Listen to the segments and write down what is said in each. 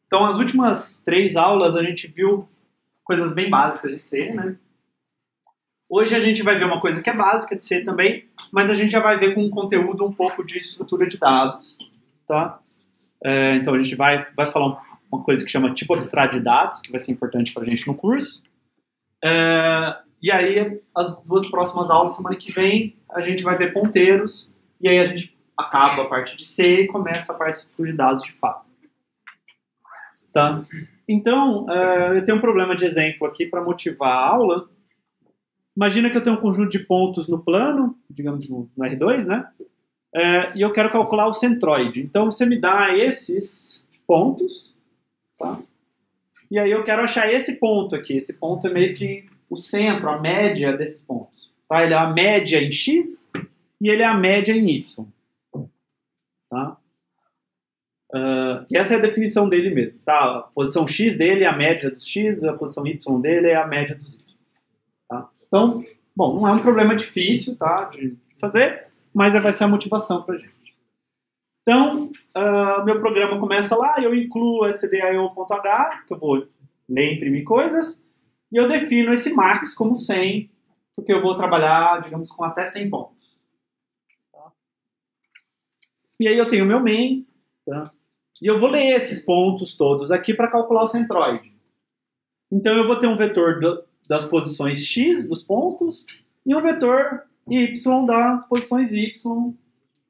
Então, as últimas 3 aulas a gente viu coisas bem básicas de C, né? Hoje a gente vai ver uma coisa que é básica de C também, mas a gente já vai ver com um conteúdo um pouco de estrutura de dados, tá? Então a gente vai falar uma coisa que chama tipo abstrato de dados, que vai ser importante para a gente no curso. E aí, as 2 próximas aulas, semana que vem, a gente vai ver ponteiros, e aí a gente acaba a parte de C e começa a parte de estrutura de dados de fato. Tá? Então, eu tenho um problema de exemplo aqui para motivar a aula. Imagina que eu tenho um conjunto de pontos no plano, digamos no R2, né? E eu quero calcular o centroide. Então, você me dá esses pontos, tá? E aí eu quero achar esse ponto aqui. Esse ponto é meio que o centro, a média desses pontos. Tá? Ele é a média em X e ele é a média em Y. Tá? E essa é a definição dele mesmo. Tá? A posição X dele é a média dos X, a posição Y dele é a média dos Y. Tá? Então, bom, não é um problema difícil, tá, de fazer, mas vai ser a motivação para a gente. Então, meu programa começa lá, eu incluo stdio.h, que eu vou ler e imprimir coisas, e eu defino esse max como 100, porque eu vou trabalhar, digamos, com até 100 pontos. Tá? E aí eu tenho o meu main, tá? E eu vou ler esses pontos todos aqui para calcular o centroide. Então eu vou ter um vetor das posições x dos pontos e um vetor y das posições y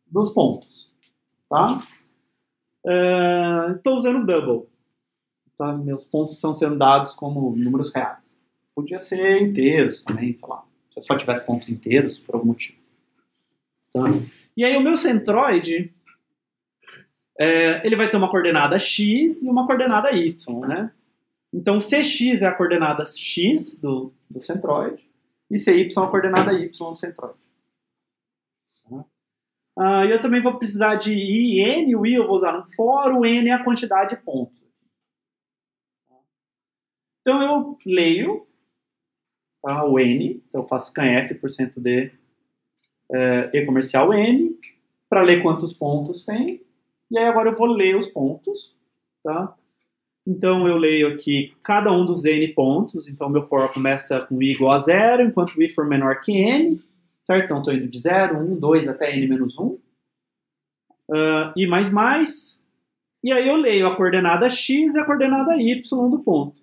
dos pontos. Tá? Estou usando double. Tá? Meus pontos estão sendo dados como números reais. Podia ser inteiros também, sei lá. Se eu só tivesse pontos inteiros, por algum motivo. Tá? E aí o meu centroide, ele vai ter uma coordenada x e uma coordenada y, né? Então cx é a coordenada x do centroide e cy é a coordenada y do centroide. E eu também vou precisar de i e n. O i eu vou usar no for, o n é a quantidade de pontos. Então eu leio, tá, o n, então eu faço scanf % de e comercial n, para ler quantos pontos tem, e aí agora eu vou ler os pontos, tá? Então eu leio aqui cada um dos n pontos, então meu for começa com i igual a 0, enquanto o i for menor que n, certo? Então estou indo de 0, 1, 2 até n menos 1. I mais. E aí eu leio a coordenada x e a coordenada y do ponto.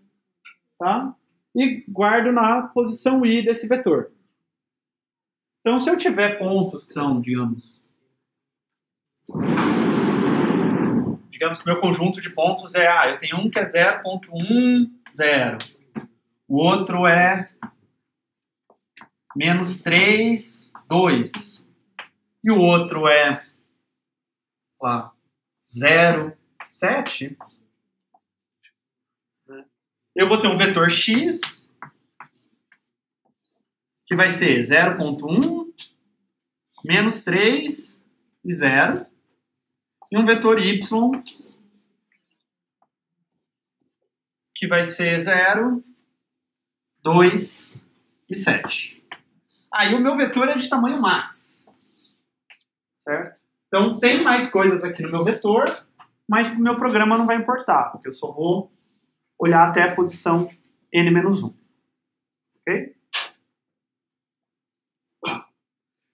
Tá? E guardo na posição i desse vetor. Então se eu tiver pontos que são, digamos que meu conjunto de pontos eu tenho um que é 0.1, 0. O outro é menos 3, 2. E o outro é 0, 7. Eu vou ter um vetor x que vai ser 0.1, menos 3 e 0. E um vetor y que vai ser 0, 2 e 7. Aí o meu vetor é de tamanho max. Certo? Então tem mais coisas aqui no meu vetor, mas o meu programa não vai importar, porque eu só vou olhar até a posição n-1. Ok?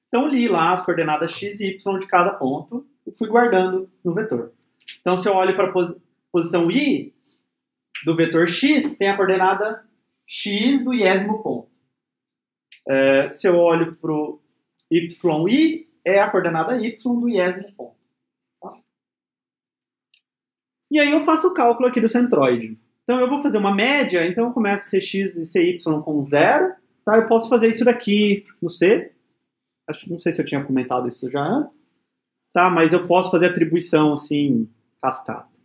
Então li lá as coordenadas x e y de cada ponto e fui guardando no vetor. Então se eu olho para a posição i do vetor x, tem a coordenada x do iésimo ponto. Se eu olho para o yi, é a coordenada y do iésimo ponto. Tá? E aí eu faço o cálculo aqui do centroide. Então eu vou fazer uma média, então eu começo cx e cy com 0. Tá? Eu posso fazer isso daqui no C. Não sei se eu tinha comentado isso já antes. Tá? Mas eu posso fazer atribuição assim, cascata.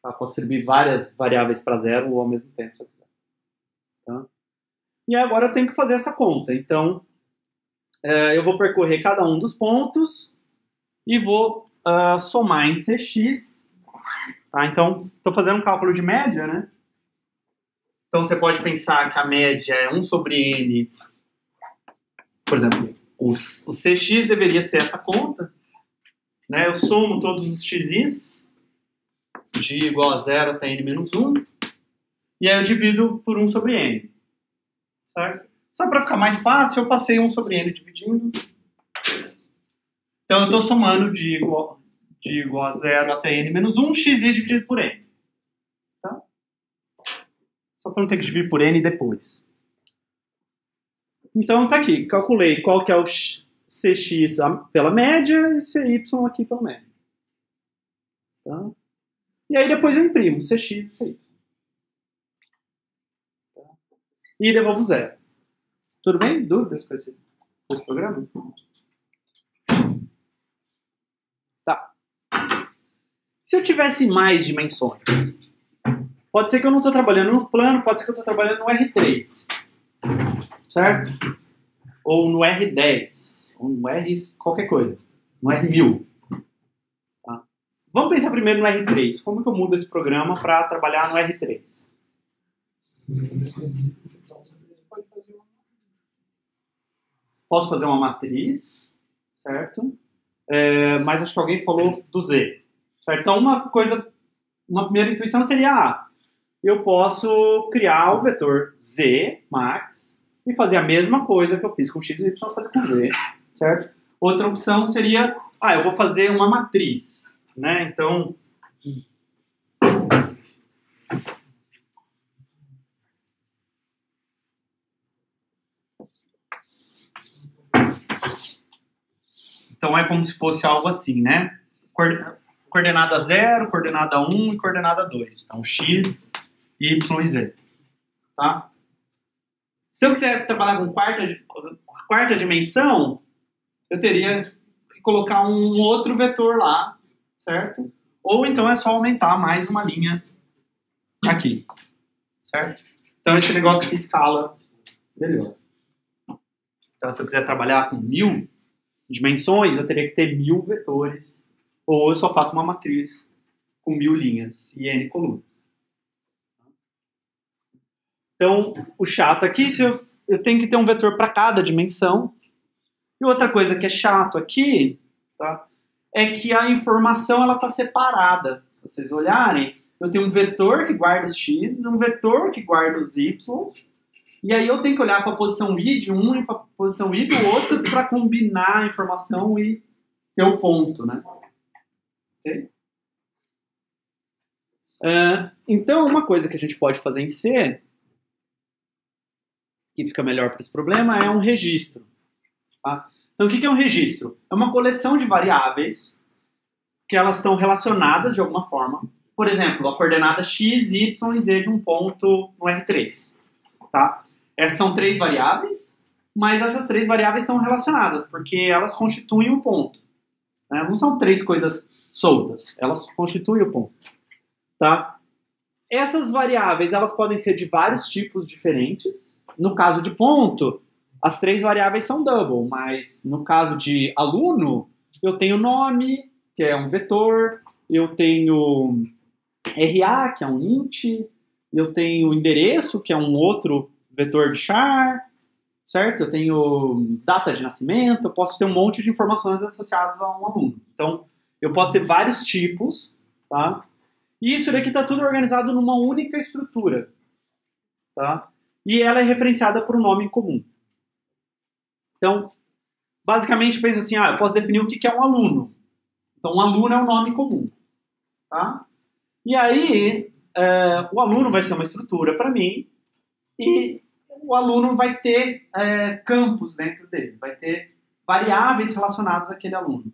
Tá? Posso atribuir várias variáveis para 0 ao mesmo tempo. Se eu quiser. Tá? E agora eu tenho que fazer essa conta. Então eu vou percorrer cada um dos pontos e vou somar em cx. Tá? Então, estou fazendo um cálculo de média, né? Então, você pode pensar que a média é 1 sobre n. Por exemplo, o cx deveria ser essa conta. Né? Eu somo todos os xis de igual a 0 até n menos 1. E aí eu divido por 1 sobre n. Certo? Só para ficar mais fácil, eu passei 1 sobre n dividindo. Então eu estou somando de igual a 0 até n menos 1, xi dividido por n. Tá? Só para não ter que dividir por n depois. Então tá aqui, calculei qual que é o cx pela média e cy aqui pela média. Tá? E aí depois eu imprimo cx e cy. Tá? E devolvo 0. Tudo bem? Dúvidas com esse programa? Tá. Se eu tivesse mais dimensões, pode ser que eu não estou trabalhando no plano, pode ser que eu estou trabalhando no R3. Certo? Ou no R10. Ou no R qualquer coisa. No R1000. Tá? Vamos pensar primeiro no R3. Como que eu mudo esse programa para trabalhar no R3? Posso fazer uma matriz, certo? Mas acho que alguém falou do Z. Certo? Então uma primeira intuição seria, eu posso criar o vetor Z, max, e fazer a mesma coisa que eu fiz com x e y, fazer com z, certo? Outra opção seria, eu vou fazer uma matriz, né? Então, é como se fosse algo assim, né? Coordenada 0, coordenada 1 e coordenada 2. Então, x, y e z. Tá? Se eu quiser trabalhar com quarta dimensão, eu teria que colocar um outro vetor lá, certo? Ou então é só aumentar mais uma linha aqui, certo? Então esse negócio aqui escala melhor. Então se eu quiser trabalhar com 1000 dimensões, eu teria que ter 1000 vetores, ou eu só faço uma matriz com 1000 linhas e n colunas. Então, o chato aqui, se eu tenho que ter um vetor para cada dimensão. E outra coisa que é chato aqui, tá, é que a informação está separada. Se vocês olharem, eu tenho um vetor que guarda os x, um vetor que guarda os y, e aí eu tenho que olhar para a posição i de um e para a posição i do outro para combinar a informação e ter o ponto, né? Okay? Então, uma coisa que a gente pode fazer em C, que fica melhor para esse problema, é um registro. Tá? Então, o que é um registro? É uma coleção de variáveis que elas estão relacionadas de alguma forma. Por exemplo, a coordenada x, y e z de um ponto no R3. Tá? Essas são 3 variáveis, mas essas 3 variáveis estão relacionadas, porque elas constituem um ponto. Né? Não são 3 coisas soltas, elas constituem o ponto. Tá? Essas variáveis elas podem ser de vários tipos diferentes. No caso de ponto, as 3 variáveis são double, mas no caso de aluno, eu tenho nome, que é um vetor, eu tenho RA, que é um int, eu tenho endereço, que é um outro vetor de char, certo? Eu tenho data de nascimento, eu posso ter um monte de informações associadas a um aluno. Então, eu posso ter vários tipos, tá? E isso daqui está tudo organizado numa única estrutura, tá? E ela é referenciada por um nome em comum. Então, basicamente, pensa assim, eu posso definir o que é um aluno. Então, um aluno é um nome comum, tá? E aí, o aluno vai ser uma estrutura para mim e o aluno vai ter campos dentro dele, vai ter variáveis relacionadas àquele aluno,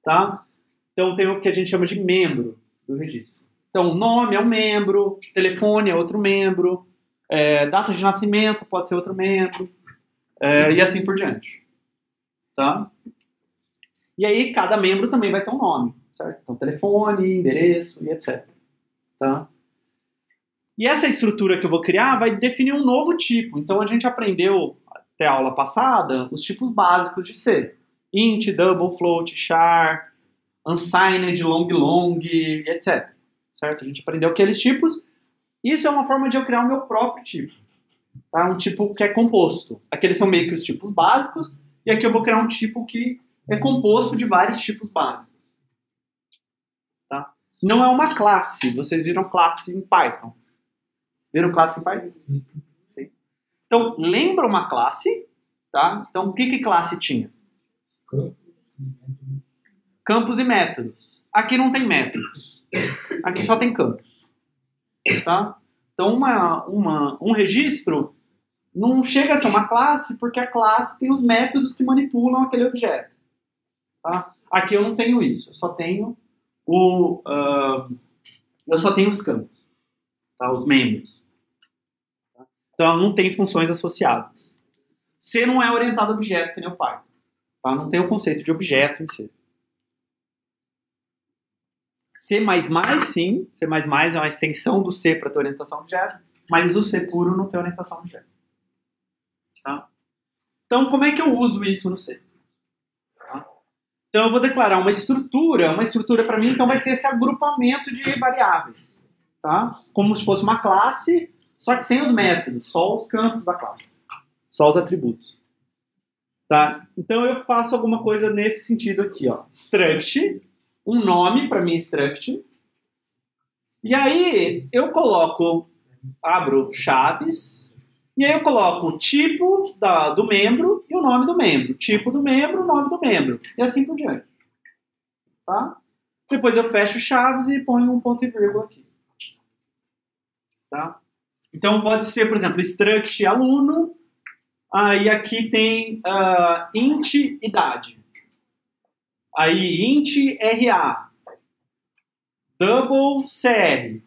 tá? Então, tem o que a gente chama de membro do registro. Então, nome é um membro, telefone é outro membro, data de nascimento pode ser outro membro, e assim por diante. Tá? E aí, cada membro também vai ter um nome, certo? Então, telefone, endereço e etc. Tá? E essa estrutura que eu vou criar vai definir um novo tipo. Então, a gente aprendeu, até a aula passada, os tipos básicos de C. Int, double, float, char, unsigned, long, etc. Certo? A gente aprendeu aqueles tipos. Isso é uma forma de eu criar o meu próprio tipo. Tá? Um tipo que é composto. Aqueles são meio que os tipos básicos. E aqui eu vou criar um tipo que é composto de vários tipos básicos. Tá? não é uma classe. Vocês viram classe em Python? Viram classe em Python? Sim. Então, lembra uma classe, tá? Então, o que classe tinha? Campos e métodos. Aqui não tem métodos. Aqui só tem campos. Tá? Então, um registro não chega a ser uma classe, porque a classe tem os métodos que manipulam aquele objeto. Tá? Aqui eu não tenho isso. Eu só tenho os campos. Tá? Os membros. Tá? Então, ela não tem funções associadas. C não é orientado a objeto, que nem o Python. Tá? Não tem o conceito de objeto em C. C++, sim. C++ é uma extensão do C para ter orientação a objeto, mas o C puro não tem orientação a objeto. Tá? Então, como é que eu uso isso no C? Tá? Então, eu vou declarar uma estrutura. Uma estrutura, para mim, então, vai ser esse agrupamento de variáveis. Tá? Como se fosse uma classe, só que sem os métodos, só os campos da classe. Só os atributos. Tá? Então, eu faço alguma coisa nesse sentido aqui. Ó. Struct, um nome para mim, struct. E aí, eu abro chaves, e aí eu coloco o tipo do membro e o nome do membro. Tipo do membro, o nome do membro. E assim por diante. Tá? Depois eu fecho chaves e ponho um ponto e vírgula aqui. Tá? Então pode ser, por exemplo, struct aluno, aí aqui tem int idade. Aí int RA, double CR, sei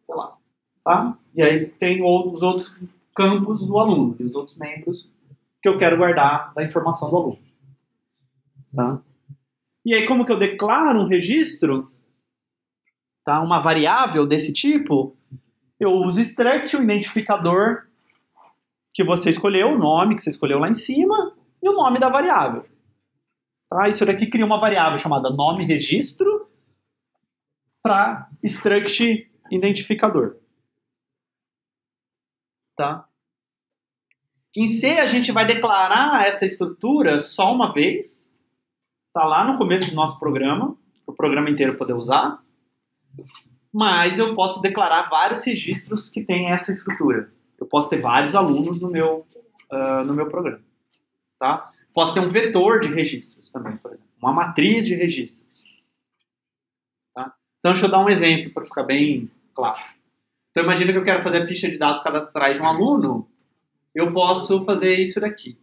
lá, tá? E aí tem os outros campos do aluno, e os outros membros que eu quero guardar da informação do aluno. Tá? E aí como que eu declaro um registro, tá? Uma variável desse tipo, eu uso struct, o identificador que você escolheu, o nome que você escolheu lá em cima, e o nome da variável. Tá? Isso daqui cria uma variável chamada nome registro para struct identificador. Tá? Em C a gente vai declarar essa estrutura só uma vez. Tá lá no começo do nosso programa, para o programa inteiro poder usar. Mas eu posso declarar vários registros que têm essa estrutura. Eu posso ter vários alunos no meu programa. Tá? Posso ter um vetor de registros também, por exemplo. Uma matriz de registros. Tá? Então, deixa eu dar um exemplo para ficar bem claro. Então, imagina que eu quero fazer a ficha de dados cadastrais de um aluno. Eu posso fazer isso daqui.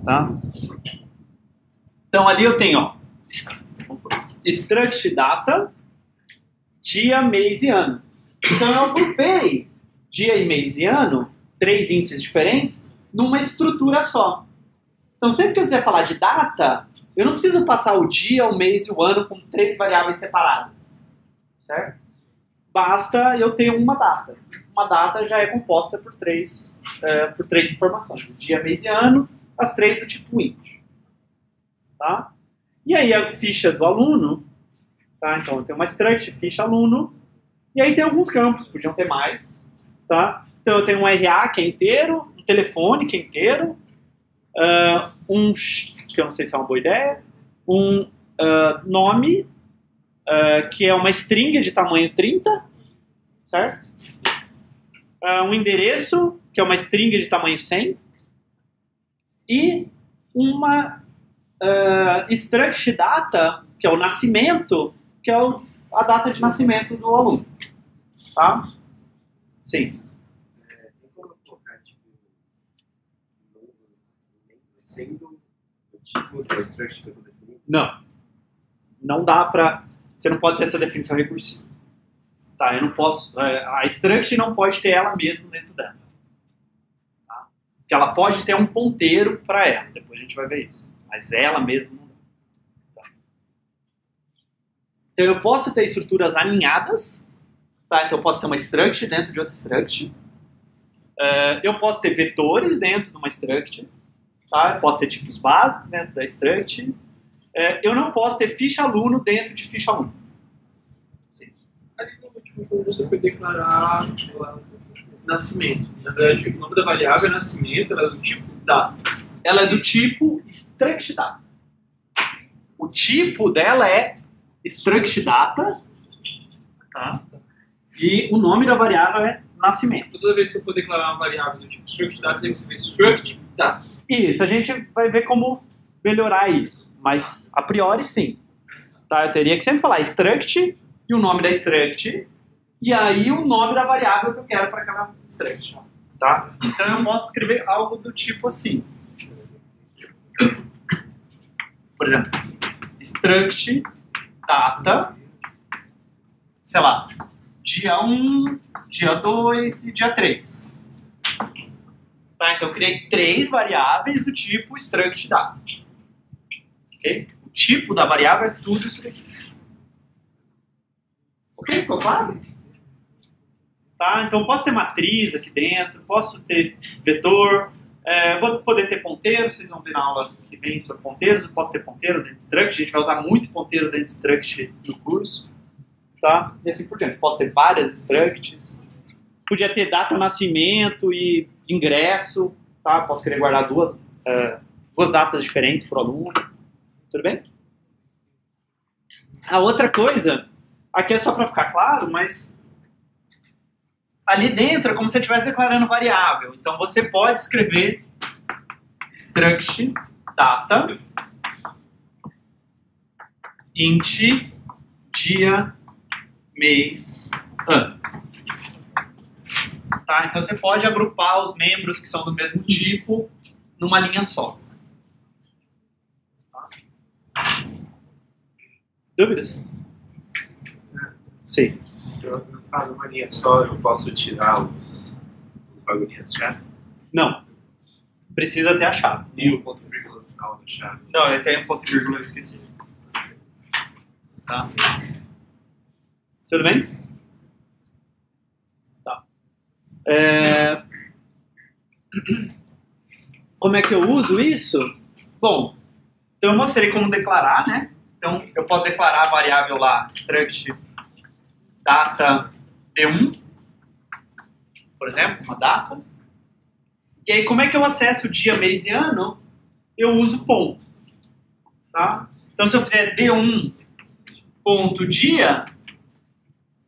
Tá? Então, ali eu tenho struct data, dia, mês e ano. Então, eu agrupei dia e mês e ano, 3 ints diferentes, numa estrutura só. Então, sempre que eu quiser falar de data, eu não preciso passar o dia, o mês e o ano com 3 variáveis separadas. Certo? Basta eu ter uma data. Uma data já é composta por 3 informações. Dia, mês e ano, as 3 do tipo int. Tá? E aí a ficha do aluno, tá? Então eu tenho uma struct, ficha aluno, e aí tem alguns campos, podiam ter mais. Tá? Então eu tenho um RA que é inteiro, um telefone que é inteiro, que eu não sei se é uma boa ideia, um nome, que é uma string de tamanho 30, certo? Um endereço, que é uma string de tamanho 100, e uma struct data, que é o nascimento, que é a data de nascimento do aluno. Tá? Sim. Tem como colocar, tipo, sendo o tipo da struct que eu estou definindo? Não. Não dá pra... Você não pode ter essa definição recursiva. Tá? Eu não posso... A struct não pode ter ela mesma dentro dela. Tá? Porque ela pode ter um ponteiro para ela. Depois a gente vai ver isso. Mas ela mesma não dá. Tá? Então eu posso ter estruturas alinhadas. Tá? Então eu posso ter uma struct dentro de outra struct. Eu posso ter vetores dentro de uma struct. Tá? Eu posso ter tipos básicos dentro da struct. Eu não posso ter ficha aluno dentro de ficha aluno. Sim. Ali no último, quando você foi declarar nascimento, na verdade, o nome da variável é nascimento, ela é do tipo data. Ela é do tipo struct data. O tipo dela é struct data, tá? E o nome da variável é nascimento. Então, toda vez que eu for declarar uma variável do tipo struct data, tem que ser struct data. Isso, a gente vai ver como melhorar isso, mas a priori sim. Tá? Eu teria que sempre falar struct e o nome da struct, e aí o nome da variável que eu quero para aquela struct. Tá? Então eu posso escrever algo do tipo assim. Por exemplo, struct data, sei lá, dia 1, dia 2 e dia 3. Tá? Então eu criei 3 variáveis do tipo struct data. Okay? O tipo da variável é tudo isso aqui. Ok? Ficou claro? Tá? Então eu posso ter matriz aqui dentro, posso ter vetor, vou poder ter ponteiro, vocês vão ver na aula que vem sobre ponteiros, eu posso ter ponteiro dentro de struct, a gente vai usar muito ponteiro dentro de struct no curso. Tá? E assim por diante. Posso ter várias structs. Podia ter data nascimento e ingresso. Tá? Posso querer guardar duas datas diferentes para o aluno. Tudo bem? A outra coisa, aqui é só para ficar claro, mas ali dentro é como se você estivesse declarando variável. Então você pode escrever struct data int dia mês, ano. Tá? Então você pode agrupar os membros que são do mesmo tipo numa linha só. Tá? Dúvidas? Sim. Se eu agrupar numa linha só, eu posso tirar os bagulhinhos já? Não. Precisa ter a chave. E o ponto vírgula no final da chave? Não, eu tenho um ponto e vírgula, eu esqueci. Tá? Tudo bem? Tá. Como é que eu uso isso? Bom, então eu mostrei como declarar, né? Então eu posso declarar a variável lá, struct data D1, por exemplo, uma data. E aí como é que eu acesso dia, mês e ano? Eu uso ponto. Tá? Então se eu fizer D1.dia,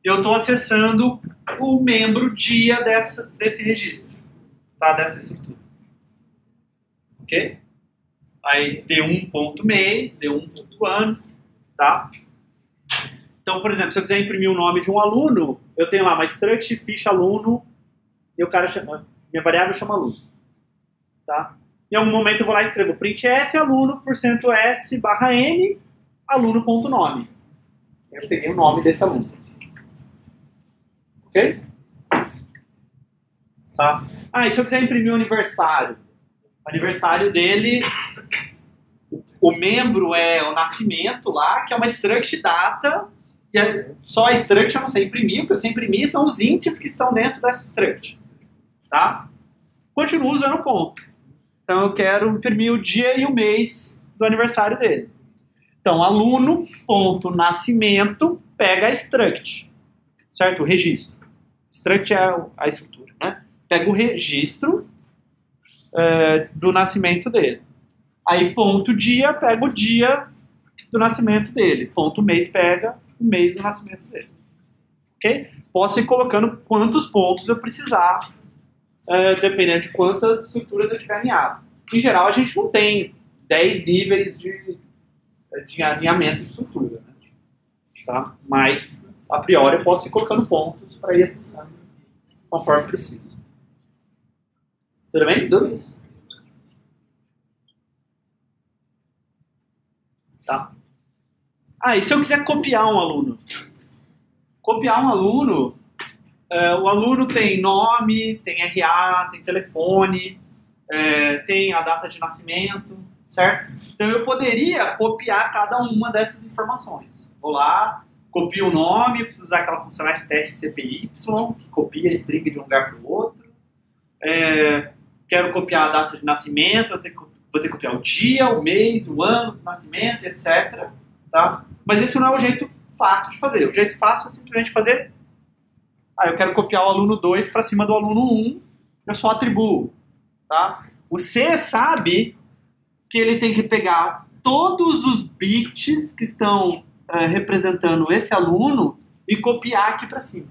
eu estou acessando o membro dia desse registro, tá? Dessa estrutura. Ok? Aí D1.mês, D1.ano, tá? Então, por exemplo, se eu quiser imprimir o nome de um aluno, eu tenho lá uma struct ficha aluno e o cara chama, minha variável chama aluno. Tá? Em algum momento eu vou lá e escrevo printf aluno %s barra n aluno.nome. Eu peguei o nome desse aluno. Ok? Tá? Ah, e se eu quiser imprimir o aniversário? O aniversário dele, o membro é o nascimento lá, que é uma struct data, e só a struct eu não sei imprimir, o que eu sei imprimir são os ints que estão dentro dessa struct. Tá? Continuo usando ponto. Então eu quero imprimir o dia e o mês do aniversário dele. Então, aluno.nascimento pega a struct, certo? O registro. Struct é a estrutura, né? Pega o registro do nascimento dele. Aí, ponto dia, pega o dia do nascimento dele. Ponto mês, pega o mês do nascimento dele. Ok? Posso ir colocando quantos pontos eu precisar, dependendo de quantas estruturas eu tiver alinhado. Em geral, a gente não tem 10 níveis de alinhamento de estrutura, né? Tá? Mas, a priori, eu posso ir colocando pontos para ir acessando conforme preciso. Tudo bem? Dúvidas? Tá. Ah, e se eu quiser copiar um aluno? Copiar um aluno, o aluno tem nome, tem RA, tem telefone, tem a data de nascimento, certo? Então eu poderia copiar cada uma dessas informações. Vou lá, copio o nome, eu preciso usar aquela função strcpy, que copia a string de um lugar para o outro. Quero copiar a data de nascimento, vou ter que copiar o dia, o mês, o ano do nascimento, etc. Tá? Mas esse não é o jeito fácil de fazer. O jeito fácil é simplesmente fazer... eu quero copiar o aluno 2 para cima do aluno 1, eu só atribuo. Tá? O C sabe que ele tem que pegar todos os bits que estão representando esse aluno e copiar aqui para cima.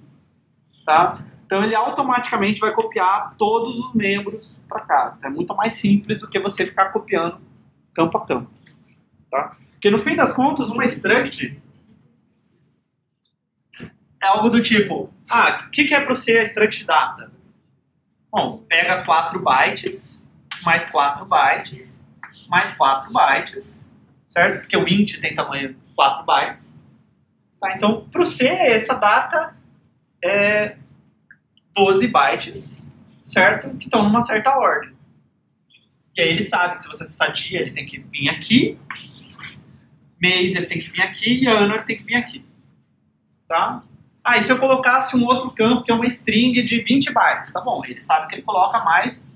Tá? Então ele automaticamente vai copiar todos os membros para cá. É muito mais simples do que você ficar copiando campo a campo. Tá? Porque no fim das contas, uma struct é algo do tipo, o que é para ser a struct data? Bom, pega 4 bytes, mais 4 bytes, mais 4 bytes, certo? Porque o int tem tamanho 4 bytes. Tá? Então, para o C, essa data é 12 bytes, certo? Que estão numa certa ordem. E aí ele sabe que se você acessar dia, ele tem que vir aqui, mês ele tem que vir aqui e ano ele tem que vir aqui. Tá? E se eu colocasse um outro campo que é uma string de 20 bytes, tá bom, ele sabe que ele coloca mais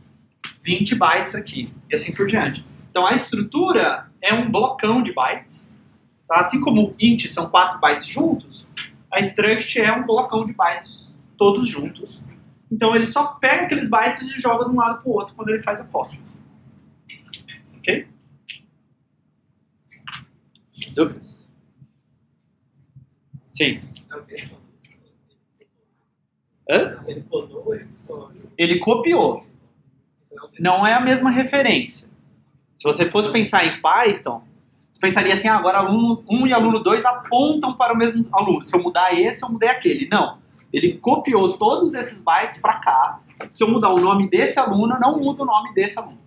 20 bytes aqui, e assim por diante. Então a estrutura é um blocão de bytes, tá? Assim como int são 4 bytes juntos, a struct é um blocão de bytes todos juntos. Então ele só pega aqueles bytes e joga de um lado para o outro quando ele faz a cópia. Ok? Dúvidas? Sim. Hã? Ele clonou ou ele só... Ele copiou. Não é a mesma referência. Se você fosse pensar em Python, você pensaria assim, agora aluno 1 e aluno 2 apontam para o mesmo aluno. Se eu mudar esse, eu mudei aquele. Não. Ele copiou todos esses bytes para cá. Se eu mudar o nome desse aluno, eu não mudo o nome desse aluno.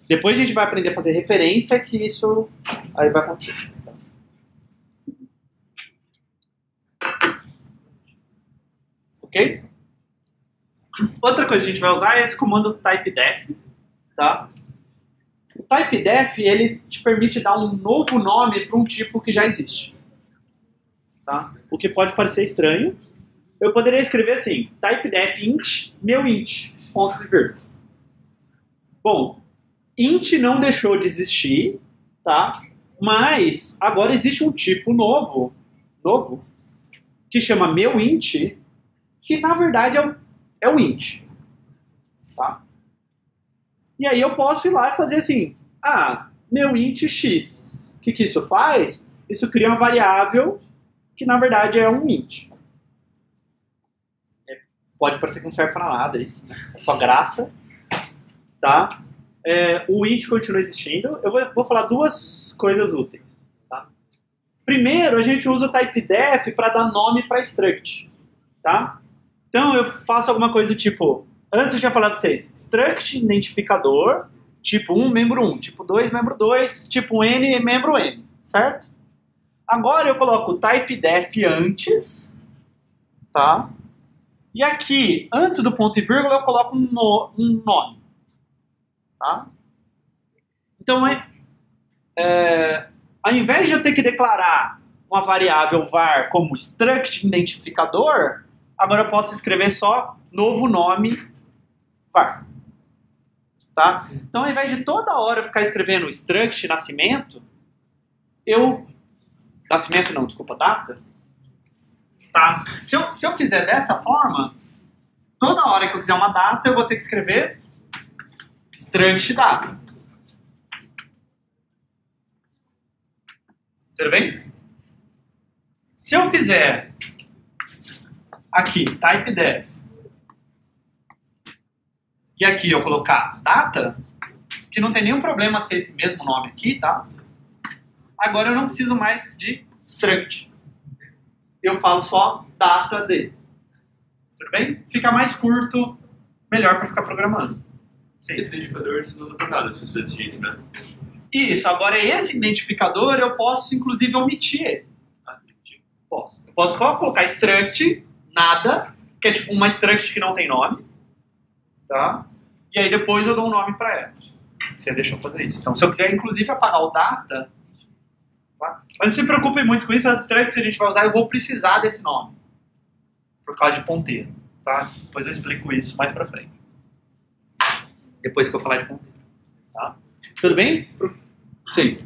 Depois a gente vai aprender a fazer referência, que isso aí vai acontecer. Ok? Outra coisa que a gente vai usar é esse comando typedef. Tá? O typedef, ele te permite dar um novo nome para um tipo que já existe. Tá? O que pode parecer estranho. Eu poderia escrever assim, typedef int, meu int, ponto e vírgula. Bom, int não deixou de existir, tá? Mas agora existe um tipo novo, que chama meu int, que na verdade é o int. Tá? E aí eu posso ir lá e fazer assim, meu int x. O que isso faz? Isso cria uma variável que na verdade é um int. Pode parecer que não serve para nada isso, né? É só graça. Tá? O int continua existindo. Eu vou falar duas coisas úteis. Tá? Primeiro, a gente usa o typedef para dar nome para struct. Tá? Então eu faço alguma coisa do tipo, antes eu tinha falado para vocês, struct identificador, tipo 1, membro 1, tipo 2, membro 2, tipo n, membro n, certo? Agora eu coloco o typedef antes, tá? E aqui, antes do ponto e vírgula, eu coloco um nome. Tá? Então, ao invés de eu ter que declarar uma variável var como struct identificador, agora eu posso escrever só novo nome var. Tá? Então, ao invés de toda hora eu ficar escrevendo struct nascimento, nascimento não, desculpa, data. Tá? Se eu fizer dessa forma, toda hora que eu quiser uma data, eu vou ter que escrever struct data. Tudo bem? Se eu fizer aqui, typedef, e aqui eu colocar data, que não tem nenhum problema ser esse mesmo nome aqui, tá? Agora eu não preciso mais de struct. Eu falo só data de. Tudo bem? Fica mais curto, melhor para ficar programando. Sim. Esse identificador você não usa para nada, se você decide, né? Isso, agora esse identificador eu posso inclusive omitir ele. Posso. Eu posso colocar struct, nada, que é tipo uma struct que não tem nome. Tá? E aí depois eu dou um nome para ela. Você deixou fazer isso. Então se eu quiser inclusive apagar o data, tá? Mas não se preocupe muito com isso, as structs que a gente vai usar eu vou precisar desse nome. Por causa de ponteiro. Tá? Depois eu explico isso mais pra frente. Depois que eu falar de ponteiro. Tá? Tudo bem? Sim.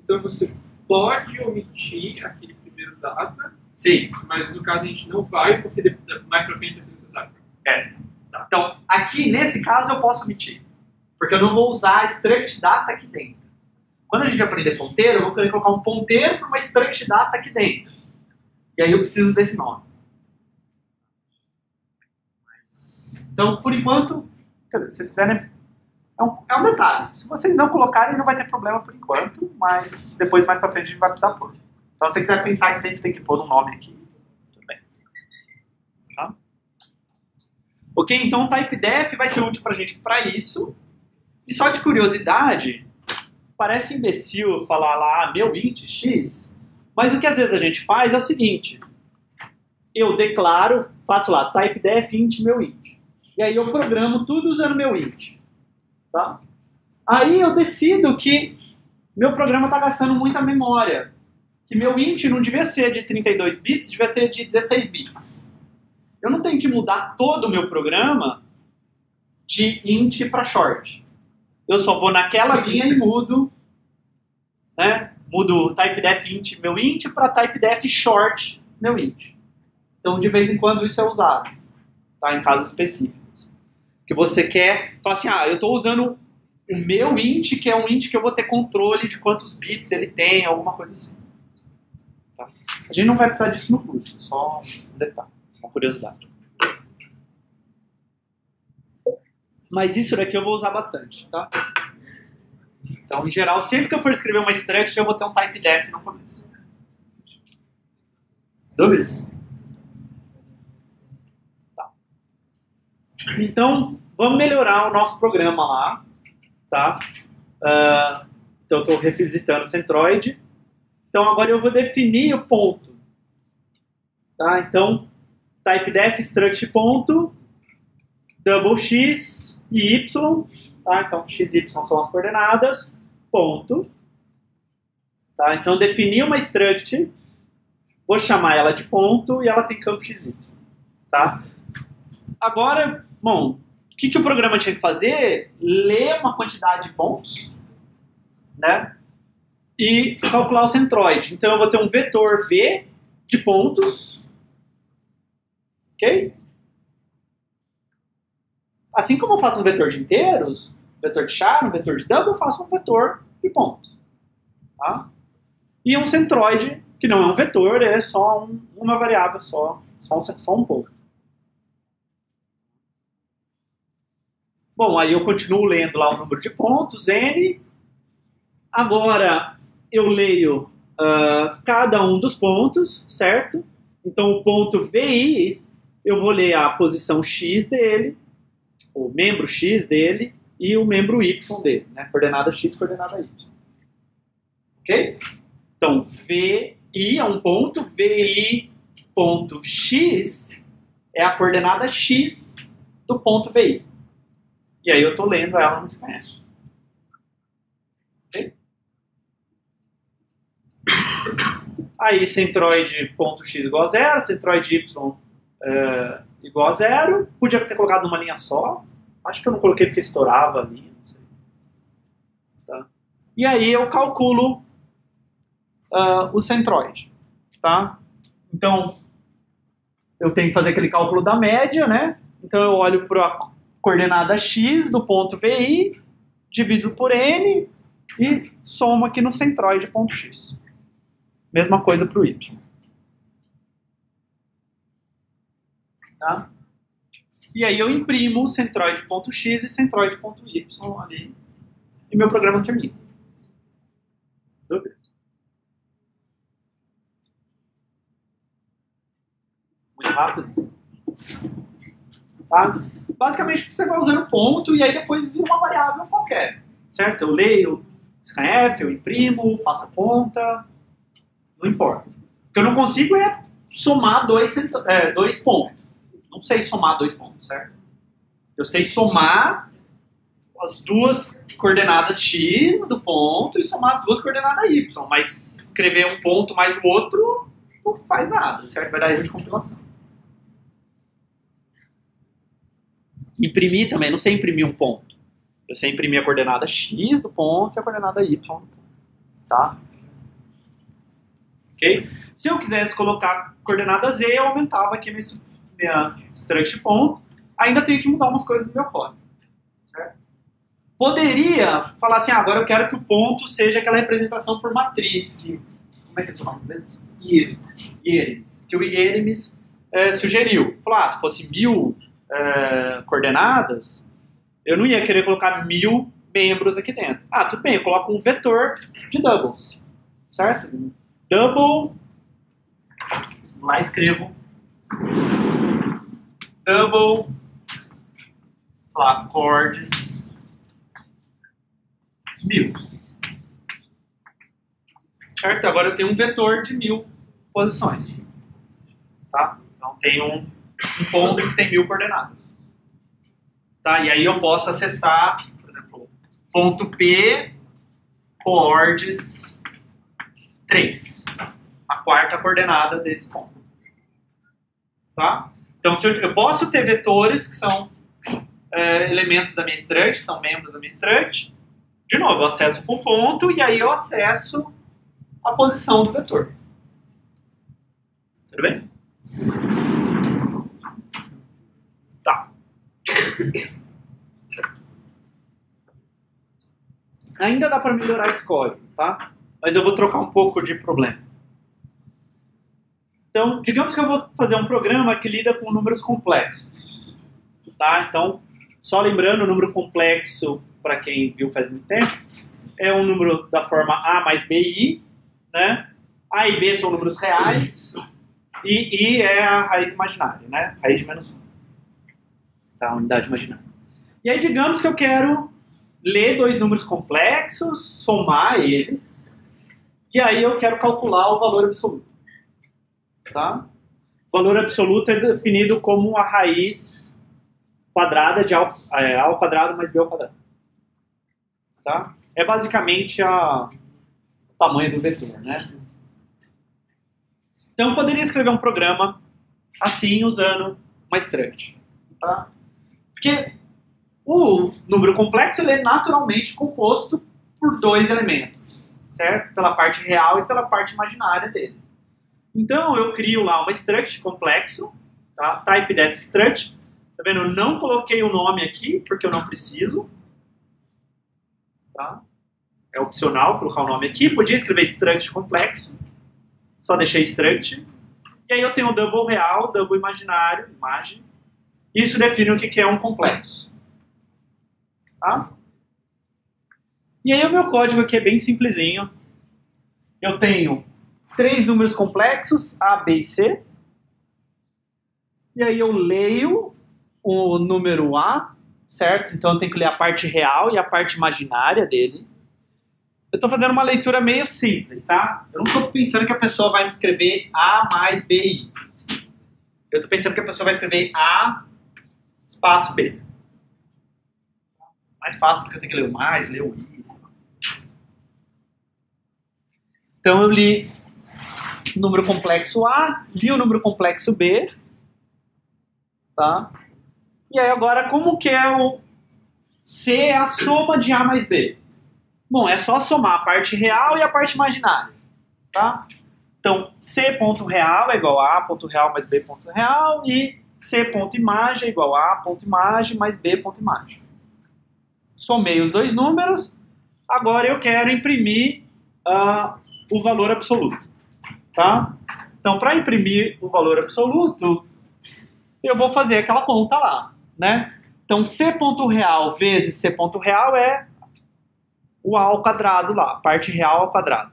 Então você pode omitir aquele primeiro data. Sim. Mas no caso a gente não vai, porque mais pra frente vai ser necessário. Tá. Então, aqui nesse caso eu posso omitir. Porque eu não vou usar a struct data aqui dentro. Quando a gente aprender ponteiro, eu vou querer colocar um ponteiro para uma struct data aqui dentro. E aí eu preciso desse nome. Então, por enquanto, quer dizer, se vocês quiserem, é um detalhe. Se vocês não colocarem, não vai ter problema por enquanto, mas depois, mais pra frente, a gente vai precisar pôr. Então, se você quiser pensar que sempre tem que pôr um nome aqui, tudo bem. Tá? Ok, então o typedef vai ser útil pra gente para isso. E só de curiosidade, parece imbecil falar lá, meu int x, mas o que às vezes a gente faz é o seguinte, eu declaro, faço lá, typedef int meu int. E aí eu programo tudo usando meu int. Tá? Aí eu decido que meu programa está gastando muita memória. Que meu int não devia ser de 32 bits, devia ser de 16 bits. Eu não tenho que mudar todo o meu programa de int para short. Eu só vou naquela linha e mudo, né? Mudo typedef int meu int para typedef short meu int. Então de vez em quando isso é usado, tá? Em casos específicos. Que você quer, falar assim, eu estou usando o meu int, que é um int que eu vou ter controle de quantos bits ele tem, alguma coisa assim. Tá? A gente não vai precisar disso no curso, só um detalhe, uma curiosidade. Mas isso daqui eu vou usar bastante, tá? Então, em geral, sempre que eu for escrever uma struct, eu vou ter um typedef no começo. Dúvidas? Então, vamos melhorar o nosso programa lá, tá? Então, eu estou revisitando o Centroid. Então, agora eu vou definir o ponto. Tá? Então, typedef struct ponto, double x e y. Tá? Então, x e y são as coordenadas, ponto. Tá? Então, defini uma struct, vou chamar ela de ponto e ela tem campo xy. Tá? Agora, bom, o que o programa tinha que fazer? Ler uma quantidade de pontos, né? E calcular o centroide. Então eu vou ter um vetor V de pontos, ok? Assim como eu faço um vetor de inteiros, um vetor de char, um vetor de double, eu faço um vetor de pontos. Tá? E um centroide, que não é um vetor, ele é só uma variável, só um ponto. Bom, aí eu continuo lendo lá o número de pontos, n. Agora eu leio cada um dos pontos, certo? Então o ponto VI, eu vou ler a posição x dele, o membro x dele e o membro y dele, né? Coordenada x, coordenada y. Ok? Então VI é um ponto, VI ponto x é a coordenada x do ponto VI. E aí eu estou lendo ela no scanf. Ok? Aí centroid.x igual a 0, centroid y igual a 0. Podia ter colocado numa linha só. Acho que eu não coloquei porque estourava ali. Não sei. Tá? E aí eu calculo o centroid. Tá? Então, eu tenho que fazer aquele cálculo da média, né? Então eu olho para a coordenada x do ponto VI, divido por n e somo aqui no centroid.x. Mesma coisa para o y. Tá? E aí eu imprimo centroid.x e centroid.y ali e meu programa termina. Dúvidas? Muito rápido. Tá? Basicamente você vai usando ponto e aí depois vira uma variável qualquer. Certo? Eu leio scanf, eu imprimo, faço a conta. Não importa. O que eu não consigo é somar dois pontos. Não sei somar 2 pontos, certo? Eu sei somar as duas coordenadas x do ponto e somar as duas coordenadas y. Mas escrever um ponto mais o outro não faz nada, certo? Vai dar erro de compilação. Imprimir também, não sei imprimir um ponto. Eu sei imprimir a coordenada x do ponto e a coordenada y do ponto. Tá? Ok? Se eu quisesse colocar coordenada z, eu aumentava aqui minha struct ponto. Ainda tenho que mudar umas coisas no meu código. Certo? Poderia falar assim, agora eu quero que o ponto seja aquela representação por matriz, que, como é que é o nome mesmo? Hiermes. Que o Hiermes sugeriu. Falou, se fosse 1000 coordenadas, eu não ia querer colocar 1000 membros aqui dentro. Tudo bem, eu coloco um vetor de doubles, certo? Double, lá escrevo, double, sei lá, chords, 1000. Certo? Agora eu tenho um vetor de 1000 posições. Tá? Então tem um ponto que tem 1000 coordenadas. Tá? E aí eu posso acessar, por exemplo, ponto P, coordes 3. A quarta coordenada desse ponto. Tá? Então eu posso ter vetores que são elementos da minha struct, são membros da minha struct. De novo, eu acesso com ponto e aí eu acesso a posição do vetor. Tudo bem? Tá. Ainda dá para melhorar esse código, tá? Mas eu vou trocar um pouco de problema. Então, digamos que eu vou fazer um programa que lida com números complexos. Tá? Então, só lembrando, o número complexo, para quem viu faz muito tempo, é um número da forma A mais BI, né? A e B são números reais, e I é a raiz imaginária, né? Raiz de menos 1. Tá? A unidade imaginária. E aí, digamos que eu quero ler dois números complexos, somar eles, e aí eu quero calcular o valor absoluto. Tá? O valor absoluto é definido como a raiz quadrada de A ao quadrado mais B ao quadrado. Tá? É basicamente o tamanho do vetor, né? Então eu poderia escrever um programa assim, usando uma struct. Tá? Porque o número complexo ele é naturalmente composto por dois elementos, certo? Pela parte real e pela parte imaginária dele. Então eu crio lá uma struct complexo, tá? Typedef struct. Tá vendo? Eu não coloquei o nome aqui porque eu não preciso. Tá? É opcional colocar o nome aqui. Podia escrever struct complexo. Só deixei struct. E aí eu tenho o double real, double imaginário, imagem. Isso define o que é um complexo. Tá? E aí o meu código aqui é bem simplesinho. Eu tenho 3 números complexos, A, B e C. E aí eu leio o número A, certo? Então eu tenho que ler a parte real e a parte imaginária dele. Eu estou fazendo uma leitura meio simples, tá? Eu não estou pensando que a pessoa vai me escrever A mais BI. Eu estou pensando que a pessoa vai escrever A espaço B. Mais fácil porque eu tenho que ler o mais, ler o I. Então eu li o número complexo A, li o número complexo B. Tá? E aí agora como que é o C é a soma de A mais B? Bom, é só somar a parte real e a parte imaginária. Tá? Então, C.real é igual a A.real mais B.real e C.imagem é igual a A.imagem mais B.imagem. Somei os dois números, agora eu quero imprimir o valor absoluto. Tá? Então, para imprimir o valor absoluto, eu vou fazer aquela conta lá. Né? Então, C.real vezes C.real é o A ao quadrado lá, a parte real ao quadrado.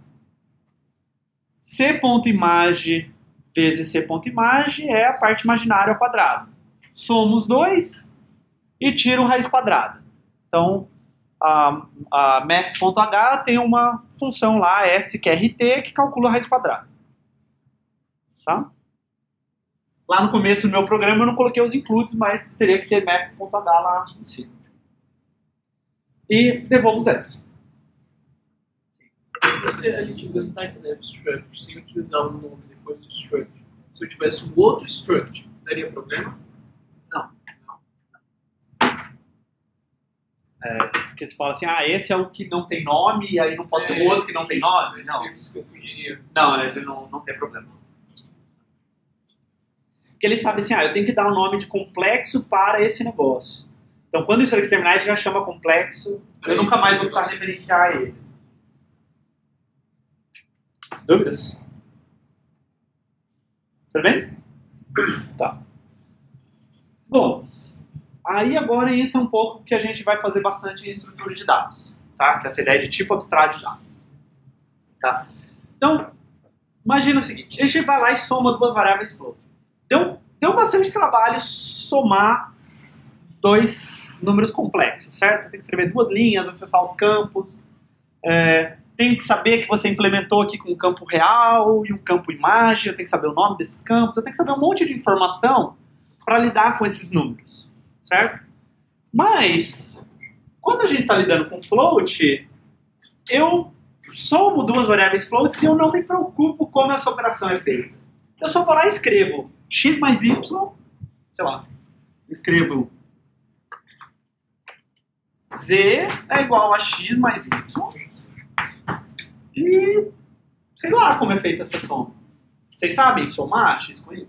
C.imagem vezes C.imagem é a parte imaginária ao quadrado. Somo os dois e tiro raiz quadrada. Então, a math.h tem uma função lá, sqrt, que calcula a raiz quadrada. Tá? Lá no começo do meu programa eu não coloquei os includes, mas teria que ter math.h lá em cima. E devolvo zero. Você ali utilizando typedef struct, sem utilizar o nome depois do struct, se eu tivesse um outro struct, daria problema? Não. Porque você fala assim, esse é o que não tem nome, e aí não posso ter o outro que não tem nome? Não. Isso que eu fugiria. Não, ele não tem problema. Porque ele sabe assim, eu tenho que dar um nome de complexo para esse negócio. Então, quando isso aqui terminar, ele já chama complexo. Eu nunca mais vou precisar referenciar ele. Dúvidas? Tudo bem? Tá. Bom, aí agora entra um pouco que a gente vai fazer bastante em estrutura de dados, tá? Que é essa ideia de tipo abstrato de dados. Tá? Então, imagina o seguinte, a gente vai lá e soma duas variáveis float. Deu bastante trabalho somar dois números complexos, certo? Tem que escrever duas linhas, acessar os campos, tem que saber que você implementou aqui com um campo real e um campo imagem, eu tenho que saber o nome desses campos, eu tenho que saber um monte de informação para lidar com esses números, certo? Mas, quando a gente está lidando com float, eu somo duas variáveis floats e eu não me preocupo como essa operação é feita. Eu só vou lá e escrevo x mais y, sei lá, escrevo z é igual a x mais y e sei lá como é feita essa soma. Vocês sabem somar x com y?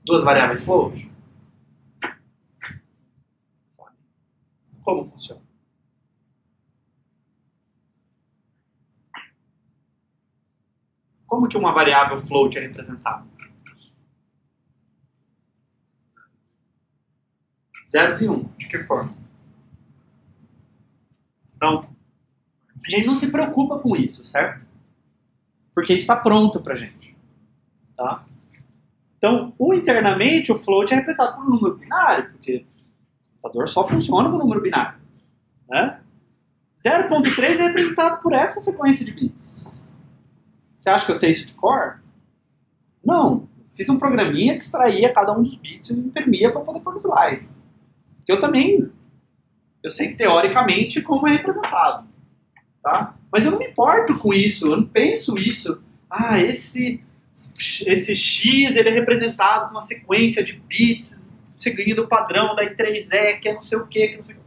Duas variáveis float? Como funciona? Como que uma variável float é representada? Zeros e 1. De que forma? Então, a gente não se preocupa com isso, certo? Porque isso está pronto pra gente. Tá? Então, internamente, o float é representado por um número binário, porque o computador só funciona com o número binário. Né? 0.3 é representado por essa sequência de bits. Você acha que eu sei isso de cor? Não. Fiz um programinha que extraía cada um dos bits e imprimia para poder pôr no slide. Eu sei teoricamente como é representado. Tá? Mas eu não me importo com isso, eu não penso isso. Ah, esse X ele é representado com uma sequência de bits seguindo o padrão da I3E, que é não sei o que, não sei o que.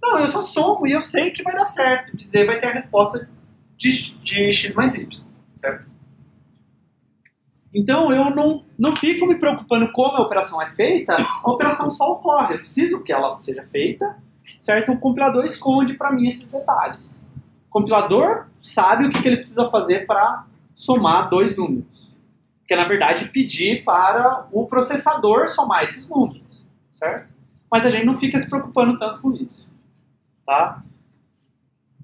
Não, eu só somo e eu sei que vai dar certo. Dizer vai ter a resposta de X mais Y. Certo? Então eu não fico me preocupando como a operação é feita, a operação só ocorre. Eu preciso que ela seja feita, certo? O compilador esconde para mim esses detalhes. O compilador sabe o que ele precisa fazer para somar dois números. Que é, na verdade, pedir para o processador somar esses números. Certo? Mas a gente não fica se preocupando tanto com isso. Tá?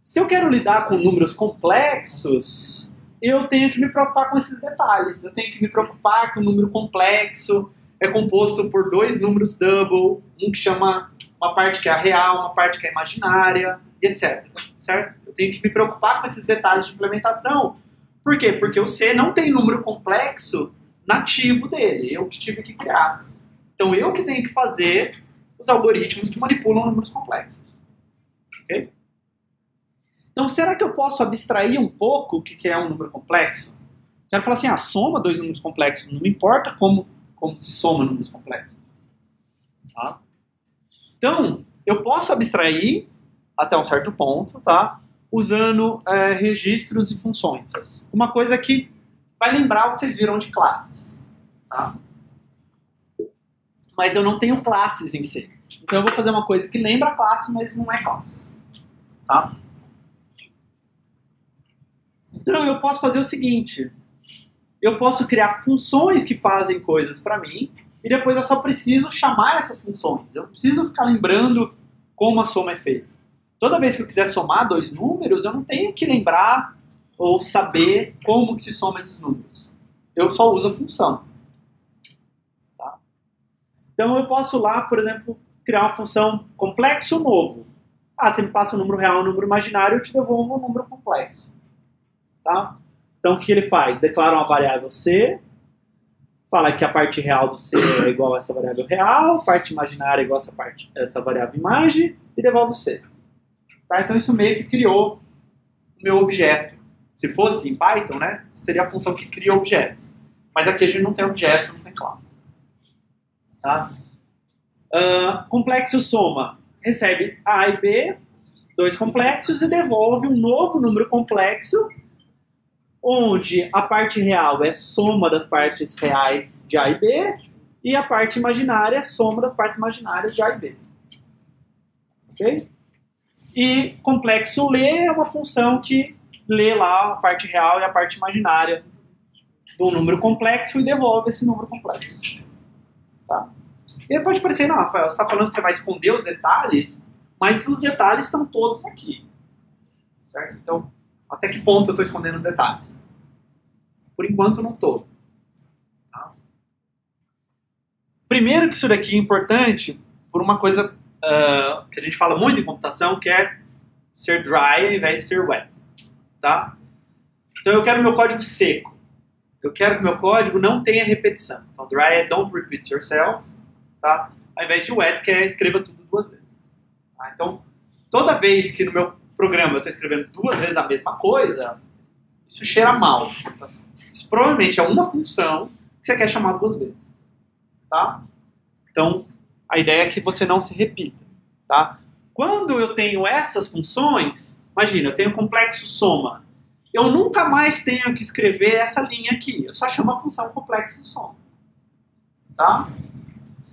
Se eu quero lidar com números complexos, eu tenho que me preocupar com esses detalhes. Eu tenho que me preocupar que o número complexo é composto por dois números double, um que chama uma parte que é a real, uma parte que é imaginária, e etc. Certo? Eu tenho que me preocupar com esses detalhes de implementação. Por quê? Porque o C não tem número complexo nativo dele. Eu que tive que criar. Então eu que tenho que fazer os algoritmos que manipulam números complexos. Ok? Então, será que eu posso abstrair um pouco o que é um número complexo? Quero falar assim, soma dois números complexos. Não me importa como se soma números complexos. Tá? Então, eu posso abstrair até um certo ponto, tá? Usando registros e funções. Uma coisa que vai lembrar o que vocês viram de classes. Tá? Mas eu não tenho classes em C. Então, eu vou fazer uma coisa que lembra a classe, mas não é classe. Tá? Então, eu posso fazer o seguinte. Eu posso criar funções que fazem coisas para mim e depois eu só preciso chamar essas funções. Eu não preciso ficar lembrando como a soma é feita. Toda vez que eu quiser somar dois números, eu não tenho que lembrar ou saber como que se soma esses números. Eu só uso a função. Tá? Então, eu posso lá, por exemplo, criar uma função complexo novo. Você me passa um número real e um número imaginário, eu te devolvo um número complexo. Tá? Então, o que ele faz? Declara uma variável C, fala que a parte real do C é igual a essa variável real, a parte imaginária é igual a essa variável imagem, e devolve o C. Tá? Então, isso meio que criou o meu objeto. Se fosse em Python, né, seria a função que cria o objeto. Mas aqui a gente não tem objeto, não tem classe. Tá? Complexo soma. Recebe A e B, dois complexos, e devolve um novo número complexo, onde a parte real é soma das partes reais de A e B, e a parte imaginária é soma das partes imaginárias de A e B. Ok? E complexo lê é uma função que lê lá a parte real e a parte imaginária do número complexo e devolve esse número complexo. Tá? E pode parecer, não, Rafael, você está falando que você vai esconder os detalhes, mas os detalhes estão todos aqui. Certo? Então, até que ponto eu estou escondendo os detalhes? Por enquanto, não estou. Tá? Primeiro que isso daqui é importante por uma coisa que a gente fala muito em computação, que é ser dry ao invés de ser wet. Tá? Então, eu quero meu código seco. Eu quero que meu código não tenha repetição. Então, dry é don't repeat yourself. Tá? Ao invés de wet, que é escreva tudo 2 vezes. Tá? Então, toda vez que no meu programa eu estou escrevendo 2 vezes a mesma coisa, isso cheira mal. Isso provavelmente é uma função que você quer chamar 2 vezes. Tá? Então, a ideia é que você não se repita. Tá? Quando eu tenho essas funções, imagina, eu tenho complexo soma. Eu nunca mais tenho que escrever essa linha aqui. Eu só chamo a função complexo soma. Tá?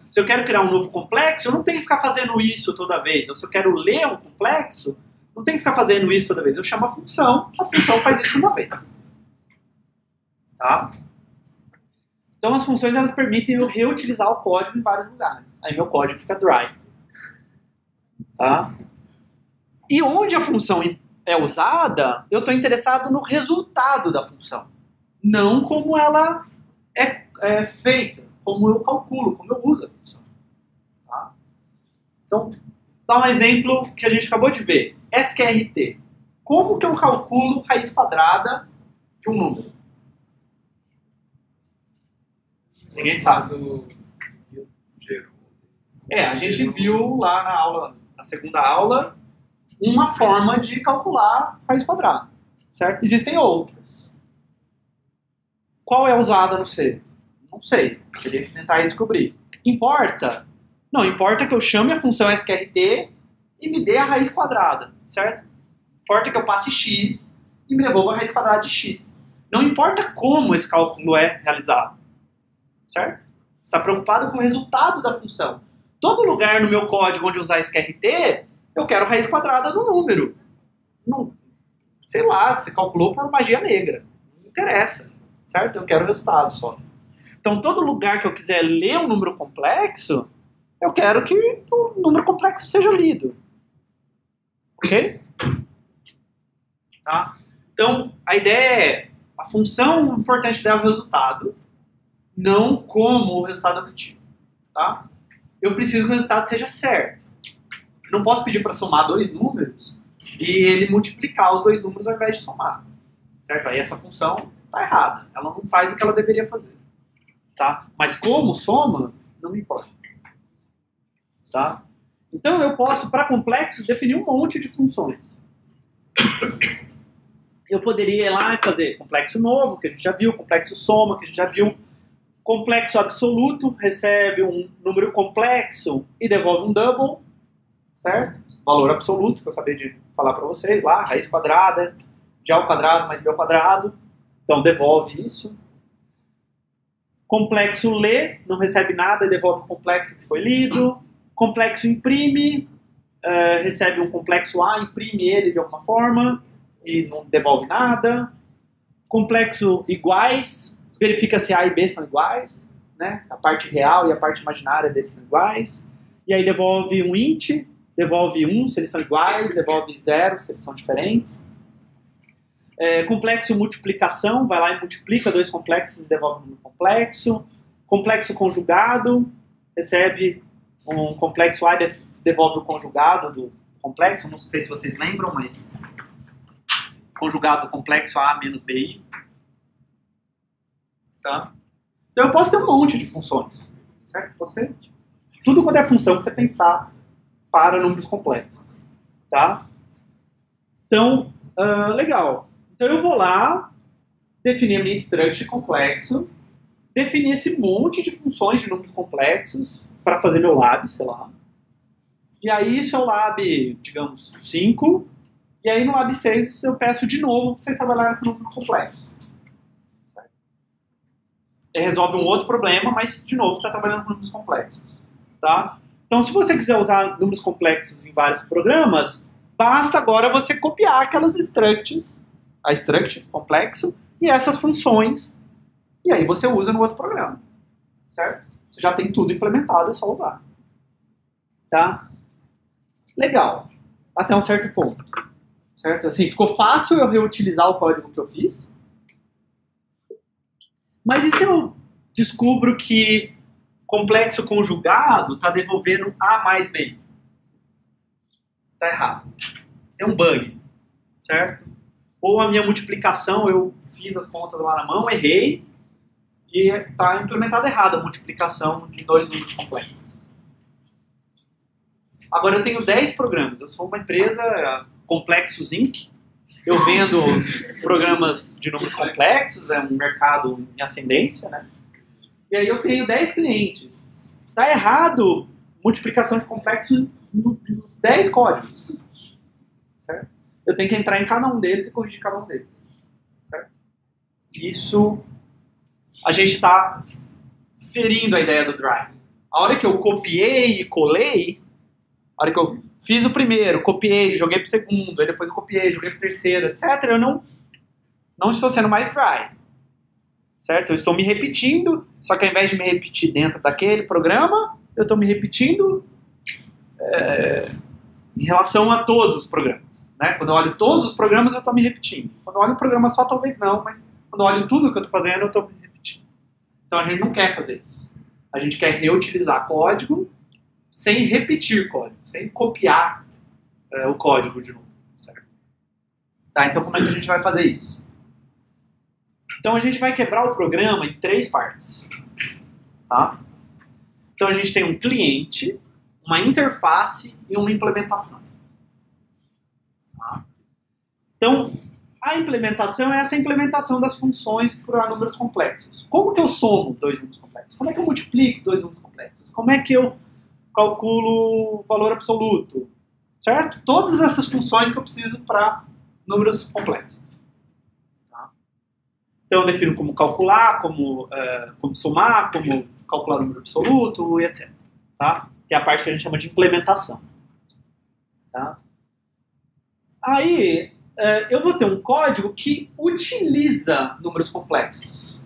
Se eu quero criar um novo complexo, eu não tenho que ficar fazendo isso toda vez. Ou se eu quero ler um complexo, não tenho que ficar fazendo isso toda vez. Eu chamo a função faz isso uma vez. Tá? Então as funções elas permitem eu reutilizar o código em vários lugares. Aí meu código fica dry. Tá? E onde a função é usada, eu estou interessado no resultado da função. Não como ela é feita, como eu calculo, como eu uso a função. Tá? Então, dá um exemplo que a gente acabou de ver. SQRT. Como que eu calculo raiz quadrada de um número? Ninguém sabe. A gente viu lá na aula, na segunda aula, uma forma de calcular raiz quadrada, certo? Existem outras. Qual é usada no C? Não sei, teria que tentar descobrir. Importa? Não, importa que eu chame a função SQRT e me dê a raiz quadrada, certo? Importa que eu passe x e me devolva a raiz quadrada de x. Não importa como esse cálculo é realizado, certo? Você está preocupado com o resultado da função. Todo lugar no meu código onde usar SQRT, eu quero raiz quadrada do número. Não, sei lá, você calculou por magia negra. Não interessa, certo? Eu quero o resultado só. Então, todo lugar que eu quiser ler um número complexo, eu quero que o número complexo seja lido. Ok? Tá? Então, a ideia é, a função importante dela é o resultado, não como o resultado obtido. Tá? Eu preciso que o resultado seja certo. Não posso pedir para somar 2 números e ele multiplicar os 2 números ao invés de somar. Certo? Aí essa função está errada. Ela não faz o que ela deveria fazer. Tá? Mas como soma, não me importa. Tá? Então eu posso, para complexos, definir um monte de funções. Eu poderia ir lá e fazer complexo novo, que a gente já viu, complexo soma, que a gente já viu. Complexo absoluto recebe um número complexo e devolve um double, certo? Valor absoluto, que eu acabei de falar para vocês lá, raiz quadrada de A ao quadrado mais B ao quadrado. Então devolve isso. Complexo lê, não recebe nada e devolve o complexo que foi lido. Complexo imprime, recebe um complexo A, imprime ele de alguma forma e não devolve nada. Complexo iguais, verifica se A e B são iguais, né? A parte real e a parte imaginária deles são iguais. E aí devolve um int, devolve 1 se eles são iguais, devolve 0 se eles são diferentes. Complexo multiplicação, vai lá e multiplica 2 complexos e devolve um complexo. Complexo conjugado, recebe um complexo A e devolve o conjugado do complexo. Não sei se vocês lembram, mas conjugado do complexo A menos BI. Tá? Então eu posso ter um monte de funções, certo? Posso ter tudo quanto é função que você pensar para números complexos, tá? Então, legal. Então eu vou lá, definir a minha struct complexo, definir esse monte de funções de números complexos para fazer meu lab, sei lá. E aí isso é o lab, digamos, 5, e aí no lab 6 eu peço de novo para vocês trabalharem com número complexo. Resolve um outro problema, mas, de novo, está trabalhando com números complexos. Tá? Então, se você quiser usar números complexos em vários programas, basta agora você copiar aquelas structs, a struct complexo, e essas funções, e aí você usa no outro programa, certo? Você já tem tudo implementado, é só usar. Tá? Legal. Até um certo ponto. Certo? Assim, ficou fácil eu reutilizar o código que eu fiz. Mas e se eu descubro que complexo conjugado está devolvendo A mais B? Está errado. Tem um bug. Certo? Ou a minha multiplicação, eu fiz as contas lá na mão, errei, e está implementada errada a multiplicação de dois números complexos. Agora eu tenho 10 programas. Eu sou uma empresa Complexos Inc. Eu vendo programas de números complexos, é um mercado em ascendência, né? E aí eu tenho 10 clientes. Está errado multiplicação de complexos nos 10 códigos. Certo? Eu tenho que entrar em cada um deles e corrigir cada um deles. Certo? Isso, a gente está ferindo a ideia do dry. A hora que eu copiei e colei, a hora que eu fiz o primeiro, copiei, joguei pro segundo, aí depois eu copiei, joguei pro terceiro, etc. Eu não estou sendo mais dry. Certo? Eu estou me repetindo, só que ao invés de me repetir dentro daquele programa, eu estou me repetindo em relação a todos os programas. Né? Quando eu olho todos os programas, eu estou me repetindo. Quando eu olho um programa só, talvez não, mas quando eu olho tudo que eu estou fazendo, eu estou me repetindo. Então a gente não quer fazer isso. A gente quer reutilizar código sem repetir código, sem copiar o código de novo. Certo? Tá, então como é que a gente vai fazer isso? Então a gente vai quebrar o programa em 3 partes. Tá? Então a gente tem um cliente, uma interface e uma implementação. Tá? Então a implementação é essa implementação das funções para números complexos. Como que eu somo 2 números complexos? Como é que eu multiplico 2 números complexos? Como é que eu calculo o valor absoluto? Certo? Todas essas funções que eu preciso para números complexos. Então eu defino como calcular, como somar, como calcular o número absoluto e etc. Tá? Que é a parte que a gente chama de implementação. Tá? Aí eu vou ter um código que utiliza números complexos.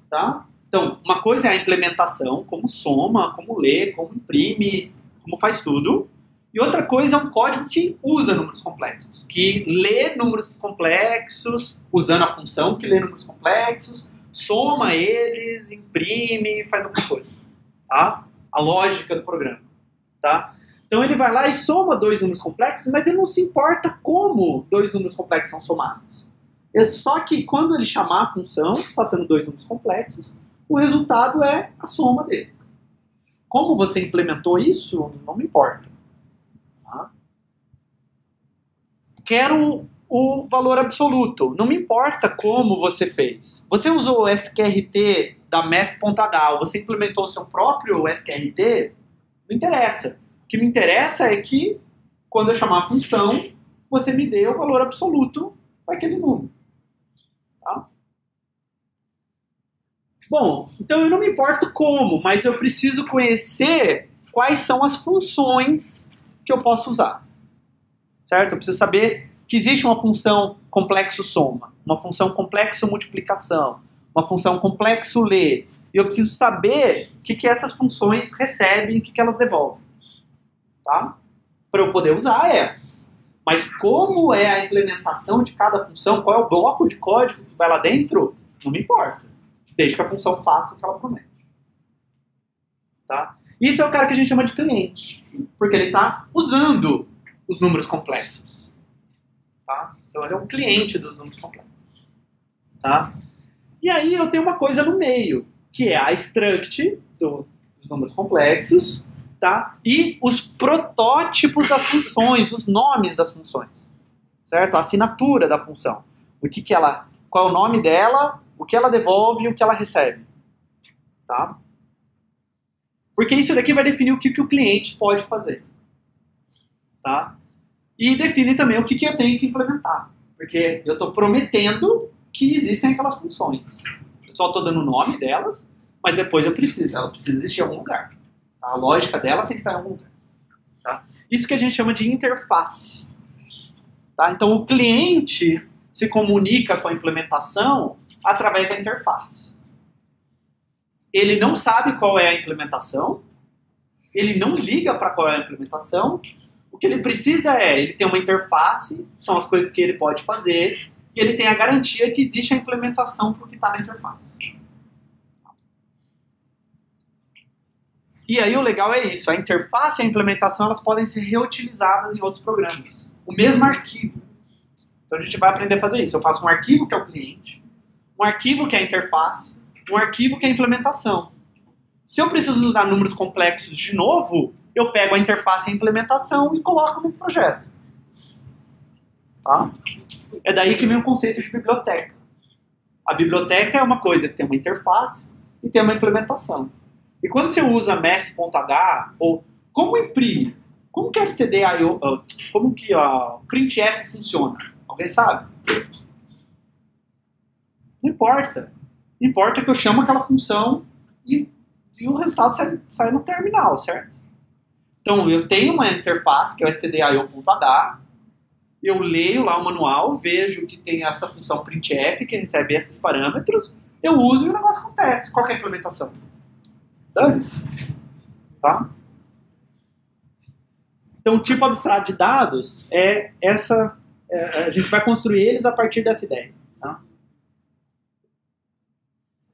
Tá? Então, uma coisa é a implementação, como soma, como lê, como imprime, como faz tudo. E outra coisa é um código que usa números complexos, que lê números complexos, usando a função que lê números complexos, soma eles, imprime, faz alguma coisa. Tá? A lógica do programa. Tá? Então ele vai lá e soma 2 números complexos, mas ele não se importa como 2 números complexos são somados. É só que quando ele chamar a função, passando 2 números complexos, o resultado é a soma deles. Como você implementou isso, não me importa. Tá? Quero o valor absoluto. Não me importa como você fez. Você usou o SQRT da math.h, ou você implementou o seu próprio SQRT, não interessa. O que me interessa é que, quando eu chamar a função, você me dê o valor absoluto daquele número. Tá? Bom, então eu não me importo como, mas eu preciso conhecer quais são as funções que eu posso usar. Certo? Eu preciso saber que existe uma função complexo soma, uma função complexo multiplicação, uma função complexo lê. E eu preciso saber o que essas funções recebem e o que elas devolvem. Tá? Para eu poder usar elas. Mas como é a implementação de cada função, qual é o bloco de código que vai lá dentro, não me importa. Desde que a função faça o que ela promete. Tá? Isso é o cara que a gente chama de cliente. Porque ele está usando os números complexos. Tá? Então ele é um cliente dos números complexos. Tá? E aí eu tenho uma coisa no meio, que é a struct dos números complexos, tá? E os protótipos das funções, os nomes das funções. Certo? A assinatura da função. Qual é o nome dela, o que ela devolve e o que ela recebe. Tá? Porque isso daqui vai definir o que o cliente pode fazer. Tá? E define também o que eu tenho que implementar. Porque eu estou prometendo que existem aquelas funções. Eu só estou dando o nome delas, mas depois ela precisa existir em algum lugar. A lógica dela tem que estar em algum lugar. Tá? Isso que a gente chama de interface. Tá? Então, o cliente se comunica com a implementação através da interface. Ele não sabe qual é a implementação, ele não liga para qual é a implementação. O que ele precisa ele tem uma interface, são as coisas que ele pode fazer, e ele tem a garantia que existe a implementação para o que está na interface. E aí o legal é isso, a interface e a implementação elas podem ser reutilizadas em outros programas. O mesmo arquivo. Então a gente vai aprender a fazer isso. Eu faço um arquivo que é o cliente, um arquivo que é a interface, um arquivo que é a implementação. Se eu preciso usar números complexos de novo, eu pego a interface e a implementação e coloco no projeto. Tá? É daí que vem o conceito de biblioteca. A biblioteca é uma coisa que tem uma interface e tem uma implementação. E quando você usa math.h, ou como imprime? Como que stdio, como que o printf funciona? Alguém sabe? Não importa. Importa que eu chamo aquela função e o resultado sai no terminal, certo? Então, eu tenho uma interface, que é o stdio.h, eu leio lá o manual, vejo que tem essa função printf, que recebe esses parâmetros, eu uso e o negócio acontece. Qual que é a implementação? Dane-se. Tá? Então, o tipo abstrato de dados é essa... a gente vai construir eles a partir dessa ideia. Tá?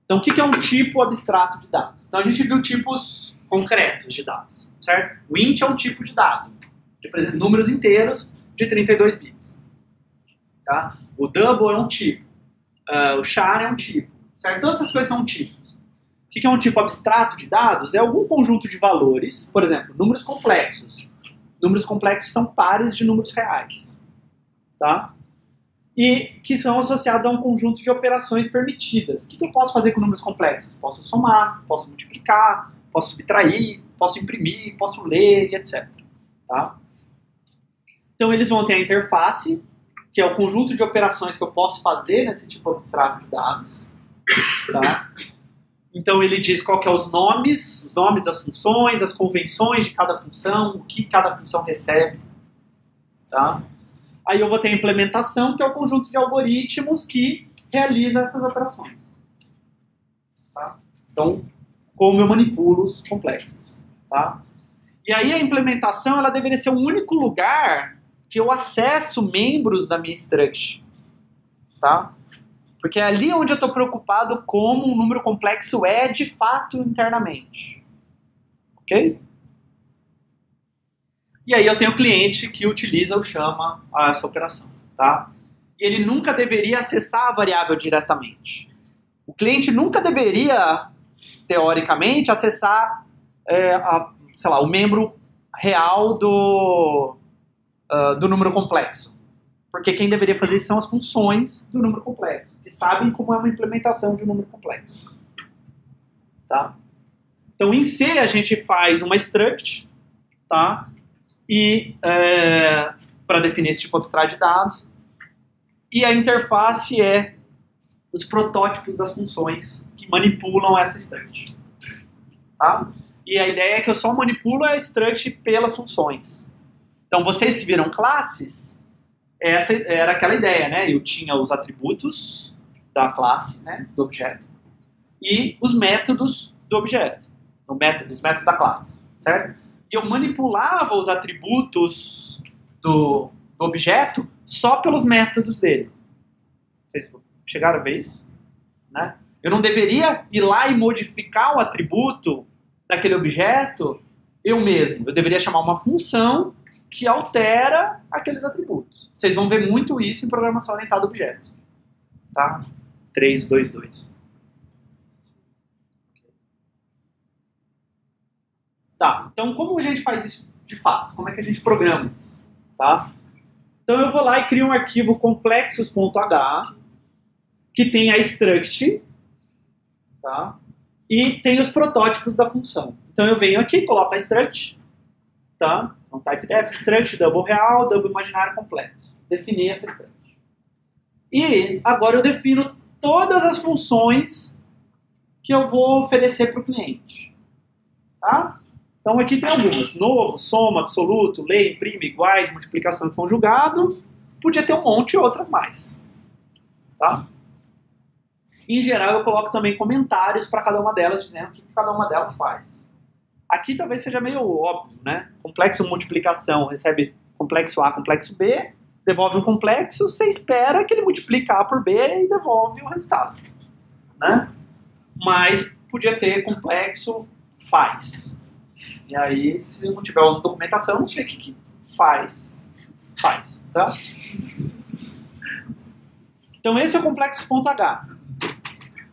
Então, o que é um tipo abstrato de dados? Então, a gente viu tipos concretos de dados, certo? O int é um tipo de dado, representa números inteiros de 32 bits. Tá? O double é um tipo, o char é um tipo, certo? Todas essas coisas são tipos. O que é um tipo abstrato de dados? É algum conjunto de valores, por exemplo, números complexos. Números complexos são pares de números reais. Tá? E que são associados a um conjunto de operações permitidas. O que eu posso fazer com números complexos? Posso somar, posso multiplicar, posso subtrair, posso imprimir, posso ler, e etc. Tá? Então eles vão ter a interface, que é o conjunto de operações que eu posso fazer nesse tipo abstrato de dados. Tá? Então ele diz qual que é os nomes das funções, as convenções de cada função, o que cada função recebe. Tá? Aí eu vou ter a implementação, que é o conjunto de algoritmos que realiza essas operações. Tá? Então, como eu manipulo os complexos. Tá? E aí a implementação ela deveria ser o único lugar que eu acesso membros da minha struct. Tá? Porque é ali onde eu estou preocupado como um número complexo é de fato internamente. Ok? E aí eu tenho o cliente que utiliza ou chama essa operação. Tá? E ele nunca deveria acessar a variável diretamente. O cliente nunca deveria, teoricamente, acessar o membro real do número complexo. Porque quem deveria fazer isso são as funções do número complexo, que sabem como é uma implementação de um número complexo. Tá? Então, em C, a gente faz uma struct, tá? E para definir esse tipo abstrato de dados. E a interface é os protótipos das funções que manipulam essa struct. Tá? E a ideia é que eu só manipulo a struct pelas funções. Então, vocês que viram classes, essa era aquela ideia, né? Eu tinha os atributos da classe, né? Do objeto, e os métodos do objeto, os métodos da classe, certo? E eu manipulava os atributos do objeto só pelos métodos dele. Vocês chegaram a ver isso? Né? Eu não deveria ir lá e modificar o atributo daquele objeto eu mesmo. Eu deveria chamar uma função que altera aqueles atributos. Vocês vão ver muito isso em programação orientada a objeto. Tá? 3.2.2. Tá, então como a gente faz isso de fato? Como é que a gente programa isso? Tá? Então eu vou lá e crio um arquivo complexos.h que tem a struct, tá? E tem os protótipos da função. Então eu venho aqui, coloco a struct, tá? Então typedef, struct, double real, double imaginário complexo. Defini essa struct. E agora eu defino todas as funções que eu vou oferecer para o cliente. Tá? Então aqui tem algumas. Novo, soma, absoluto, lei, imprime, iguais, multiplicação e conjugado. Podia ter um monte e outras mais. Tá? Em geral, eu coloco também comentários para cada uma delas, dizendo o que cada uma delas faz. Aqui talvez seja meio óbvio, né? Complexo multiplicação recebe complexo A, complexo B, devolve um complexo, você espera que ele multiplique A por B e devolve o resultado. Né? Mas podia ter complexo faz. E aí, se não tiver uma documentação, não sei o que faz. Tá? Então esse é o complexo.h.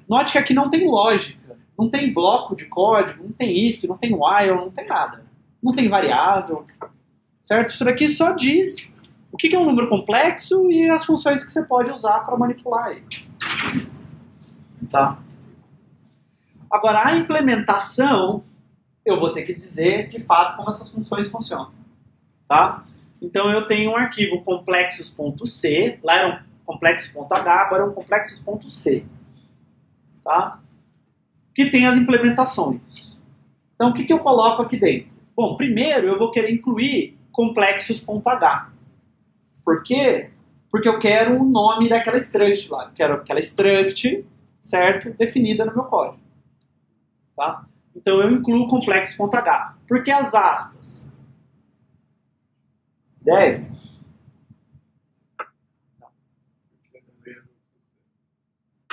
Note que aqui não tem lógica, não tem bloco de código, não tem if, não tem while, não tem nada. Não tem variável, certo? Isso daqui só diz o que é um número complexo e as funções que você pode usar para manipular ele. Tá? Agora, a implementação, eu vou ter que dizer, de fato, como essas funções funcionam. Tá? Então, eu tenho um arquivo complexos.c, lá era um complexos.h, agora é um complexos.c. Tá? Que tem as implementações. Então, o que eu coloco aqui dentro? Bom, primeiro eu vou querer incluir complexos.h. Por quê? Porque eu quero o nome daquela struct lá. Eu quero aquela struct, certo? Definida no meu código. Tá? Então eu incluo complexo.h. Por que as aspas? Ideia?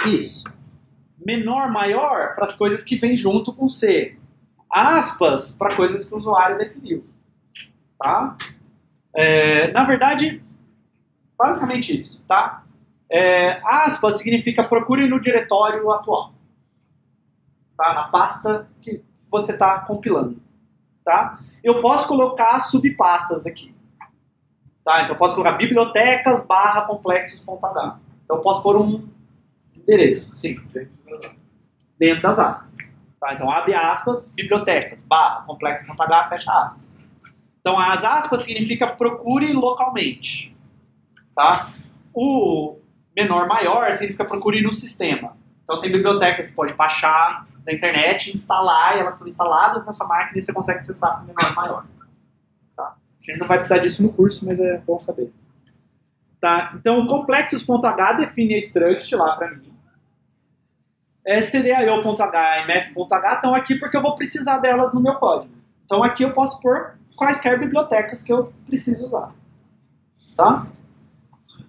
Isso. Menor, maior para as coisas que vêm junto com C. Aspas para coisas que o usuário definiu. Tá? Na verdade, basicamente isso. Tá? Aspas significa procure no diretório atual. Tá? Na pasta que você está compilando. Tá? Eu posso colocar subpastas aqui. Tá? Então eu posso colocar bibliotecas / complexos.h. Então eu posso pôr um endereço, sim, dentro das aspas. Tá? Então abre aspas, bibliotecas / complexo.h, fecha aspas. Então as aspas significa procure localmente. Tá? O menor maior significa procure no sistema. Então tem bibliotecas que você pode baixar da internet, instalar, e elas são instaladas na sua máquina e você consegue acessar o menor maior. Tá? A gente não vai precisar disso no curso, mas é bom saber. Tá? Então o complexos.h define a struct lá para mim. stdio.h e mef.h estão aqui porque eu vou precisar delas no meu código. Então aqui eu posso pôr quaisquer bibliotecas que eu preciso usar. Tá?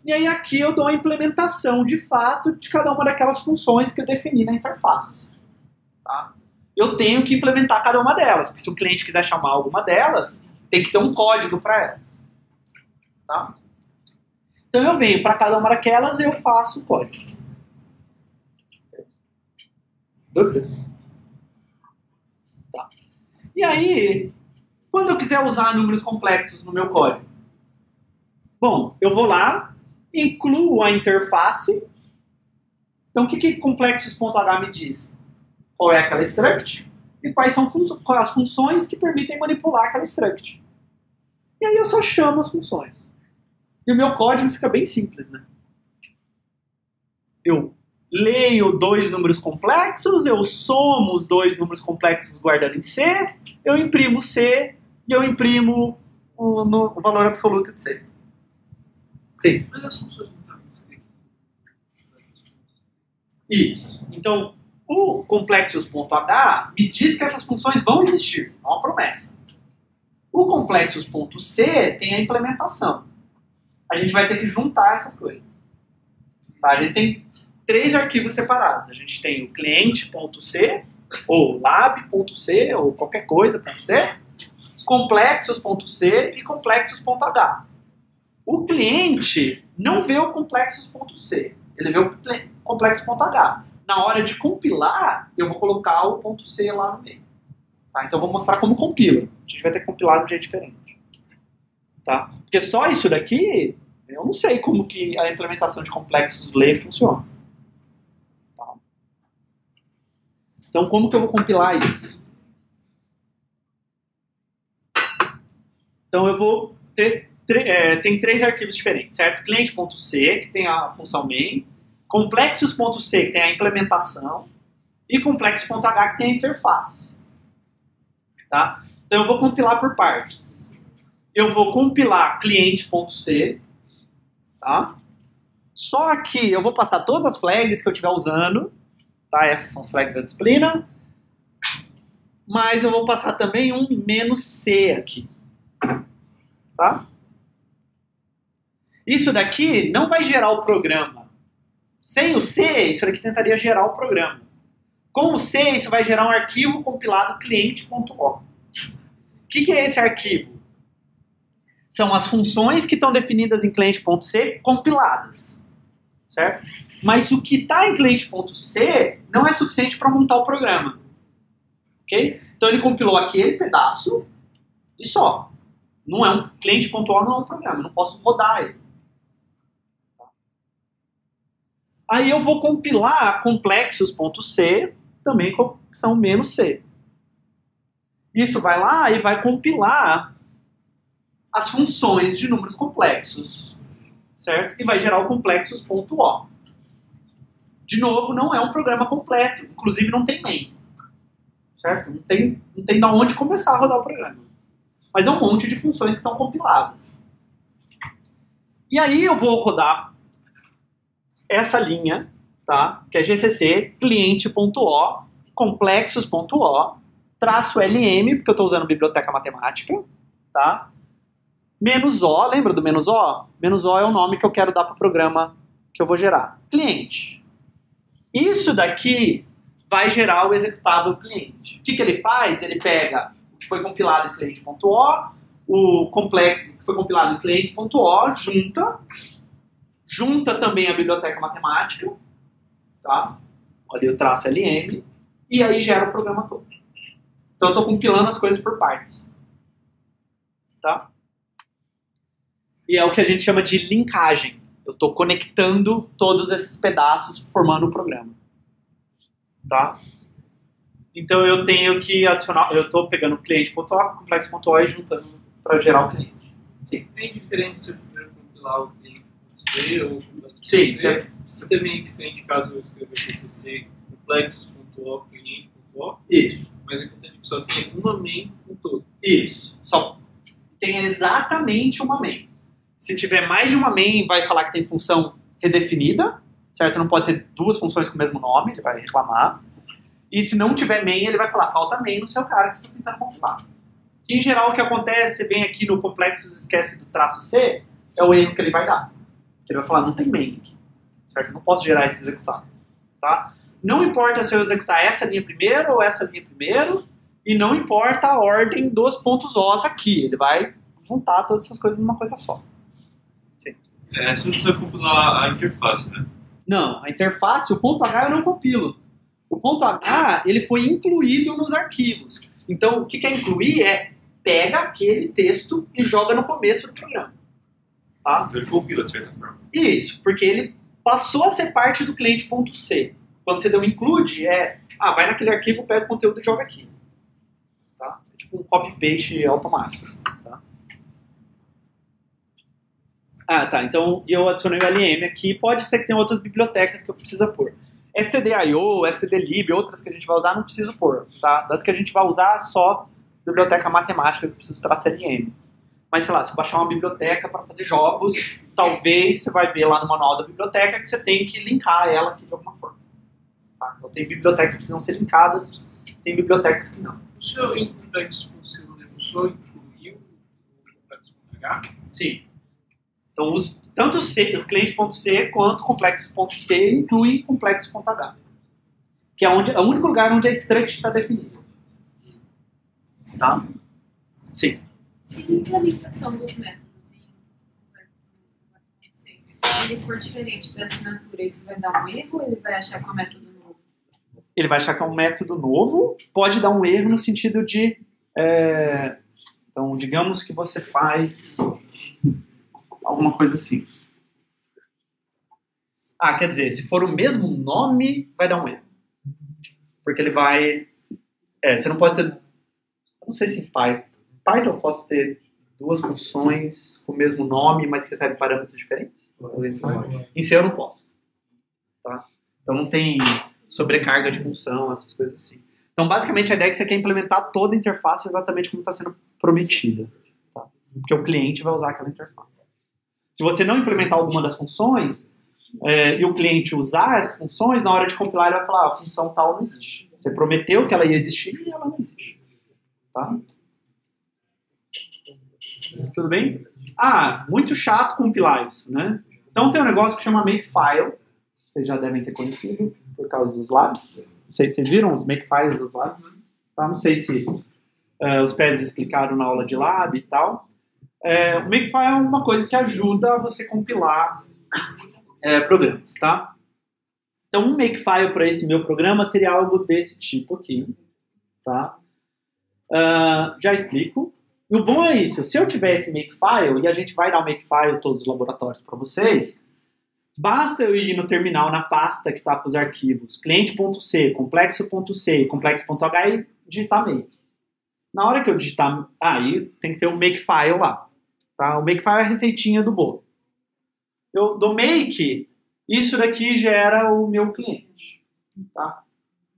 E aí aqui eu dou a implementação de fato de cada uma daquelas funções que eu defini na interface. Tá? Eu tenho que implementar cada uma delas, porque se o cliente quiser chamar alguma delas, tem que ter um código para elas. Tá? Então eu venho para cada uma daquelas e eu faço o código. Dúvidas? Tá. E aí, quando eu quiser usar números complexos no meu código? Bom, eu vou lá, incluo a interface. Então o que complexos.h me diz? Qual é aquela struct e quais são as funções que permitem manipular aquela struct. E aí eu só chamo as funções. E o meu código fica bem simples, né? Eu leio dois números complexos, eu somo os dois números complexos guardando em C, eu imprimo C e eu imprimo o valor absoluto de C. Sim. Mas as funções não estão escritas. Isso. Então, o complexos.h me diz que essas funções vão existir. É uma promessa. O complexos.c tem a implementação. A gente vai ter que juntar essas coisas. Tá? A gente tem 3 arquivos separados. A gente tem o cliente.c, ou lab.c, ou qualquer coisa.c, complexos.c e complexos.h. O cliente não vê o complexos.c, ele vê o complexos.h. Na hora de compilar, eu vou colocar o .c lá no meio. Tá? Então eu vou mostrar como compila. A gente vai ter que compilar de um jeito diferente. Tá? Porque só isso daqui, eu não sei como que a implementação de complexos lê funciona. Tá? Então como que eu vou compilar isso? Então eu vou ter tem 3 arquivos diferentes, certo? Cliente.c, que tem a função main, complexos.c, que tem a implementação, e complexos.h, que tem a interface. Tá? Então eu vou compilar por partes. Eu vou compilar cliente.c, tá? Só que eu vou passar todas as flags que eu estiver usando, tá? Essas são as flags da disciplina. Mas eu vou passar também um "-c" aqui, tá? Isso daqui não vai gerar o programa. Sem o C, isso daqui tentaria gerar o programa. Com o C, isso vai gerar um arquivo compilado cliente.o. O que é esse arquivo? São as funções que estão definidas em cliente.c compiladas, certo? Mas o que está em cliente.c não é suficiente para montar o programa, ok? Então ele compilou aquele pedaço e só. Não é um cliente.o não é um programa, eu não posso rodar ele. Aí eu vou compilar complexos.c, também são "-c". Isso vai lá e vai compilar as funções de números complexos, certo? E vai gerar o complexos.o. De novo, não é um programa completo, inclusive não tem main, certo? Não tem de onde começar a rodar o programa. Mas é um monte de funções que estão compiladas. E aí eu vou rodar essa linha, tá? Que é GCC cliente.o, complexos.o, -lm, porque eu estou usando biblioteca matemática, tá? -o, lembra do -o? -o é o nome que eu quero dar para o programa que eu vou gerar. Cliente. Isso daqui vai gerar o executável cliente. O que ele faz? Ele pega o que foi compilado em cliente.o, o complexo que foi compilado em cliente.o, junta também a biblioteca matemática, tá? Ali o -lm, e aí gera o programa todo. Então eu estou compilando as coisas por partes, tá? E é o que a gente chama de linkagem. Eu estou conectando todos esses pedaços formando o programa, tá? Então eu tenho que adicionar, eu estou pegando o cliente.o, complexo.o e juntando para gerar o cliente. Sim. Tem diferença se eu primeiro compilar o cliente.c ou complexo.c? Sim, certo. Você também é diferente caso eu escreva CCC, complexos.o, cliente.o? Isso. Mas é importante que só tenha uma main com todo. Isso. Só tem exatamente uma main. Se tiver mais de uma main, vai falar que tem função redefinida, certo? Não pode ter duas funções com o mesmo nome, ele vai reclamar. E se não tiver main, ele vai falar, falta main no seu cara que você está tentando compilar. Que, em geral, o que acontece, você vem aqui no complexos e esquece do -c, é o erro que ele vai dar. Ele vai falar, não tem main aqui, certo? Não posso gerar esse executável, tá? Não importa se eu executar essa linha primeiro ou essa linha primeiro, e não importa a ordem dos pontos Os aqui, ele vai juntar todas essas coisas numa coisa só. Sim. Você não precisa compilar a interface, né? Não, a interface, o ponto H eu não compilo. O ponto H, ele foi incluído nos arquivos. Então, o que é incluir é, pega aquele texto e joga no começo do programa. Tá? Então ele compila, de certa forma. Isso, porque ele passou a ser parte do cliente.c. Quando você deu um include, vai naquele arquivo, pega o conteúdo e joga aqui. Tá? É tipo um copy-paste automático. Assim, tá? Tá. Então, eu adicionei o LM aqui. Pode ser que tenha outras bibliotecas que eu preciso pôr. stdio, stdlib, outras que a gente vai usar, não preciso pôr. Tá? Das que a gente vai usar, só biblioteca matemática que eu preciso -lm. Mas, sei lá, se eu baixar uma biblioteca para fazer jogos, talvez você vai ver lá no manual da biblioteca que você tem que linkar ela aqui de alguma forma. Tá? Então tem bibliotecas que precisam ser linkadas, tem bibliotecas que não. O seu em complexo.c só incluiu o complexo.h? Sim. Então tanto o cliente.c quanto o complexo.c incluem complexo.h. Que é o único lugar onde a struct está definida. Tá? Sim. Se a implementação dos métodos se ele for diferente da assinatura, isso vai dar um erro ou ele vai achar que é um método novo? Ele vai achar que é um método novo, pode dar um erro no sentido de... então, digamos que você faz alguma coisa assim. Quer dizer, se for o mesmo nome, vai dar um erro. Porque ele vai... você não pode ter... Eu não sei se em Python. Python eu posso ter duas funções com o mesmo nome, mas que recebem parâmetros diferentes? Em C eu não posso. Tá? Então não tem sobrecarga de função, essas coisas assim. Então, basicamente, a ideia é que você quer implementar toda a interface exatamente como está sendo prometida. Tá? Porque o cliente vai usar aquela interface. Se você não implementar alguma das funções, e o cliente usar as funções, na hora de compilar ele vai falar, a função tal não existe. Você prometeu que ela ia existir e ela não existe. Tá? Tudo bem? Muito chato compilar isso, né? Então tem um negócio que chama Makefile. Vocês já devem ter conhecido por causa dos labs. Não sei se vocês viram os Makefiles dos labs. Tá? Não sei se os PEDs explicaram na aula de lab e tal. O Makefile é uma coisa que ajuda a você compilar programas, tá? Então um Makefile para esse meu programa seria algo desse tipo aqui, tá? Já explico. E o bom é isso, se eu tiver esse Makefile, e a gente vai dar o Makefile todos os laboratórios para vocês, basta eu ir no terminal, na pasta que está com os arquivos cliente.c, complexo.c e complexo.h e digitar make. Na hora que eu digitar, aí tem que ter um Makefile lá. Tá? O Makefile é a receitinha do bolo. Eu dou make, isso daqui gera o meu cliente. Tá?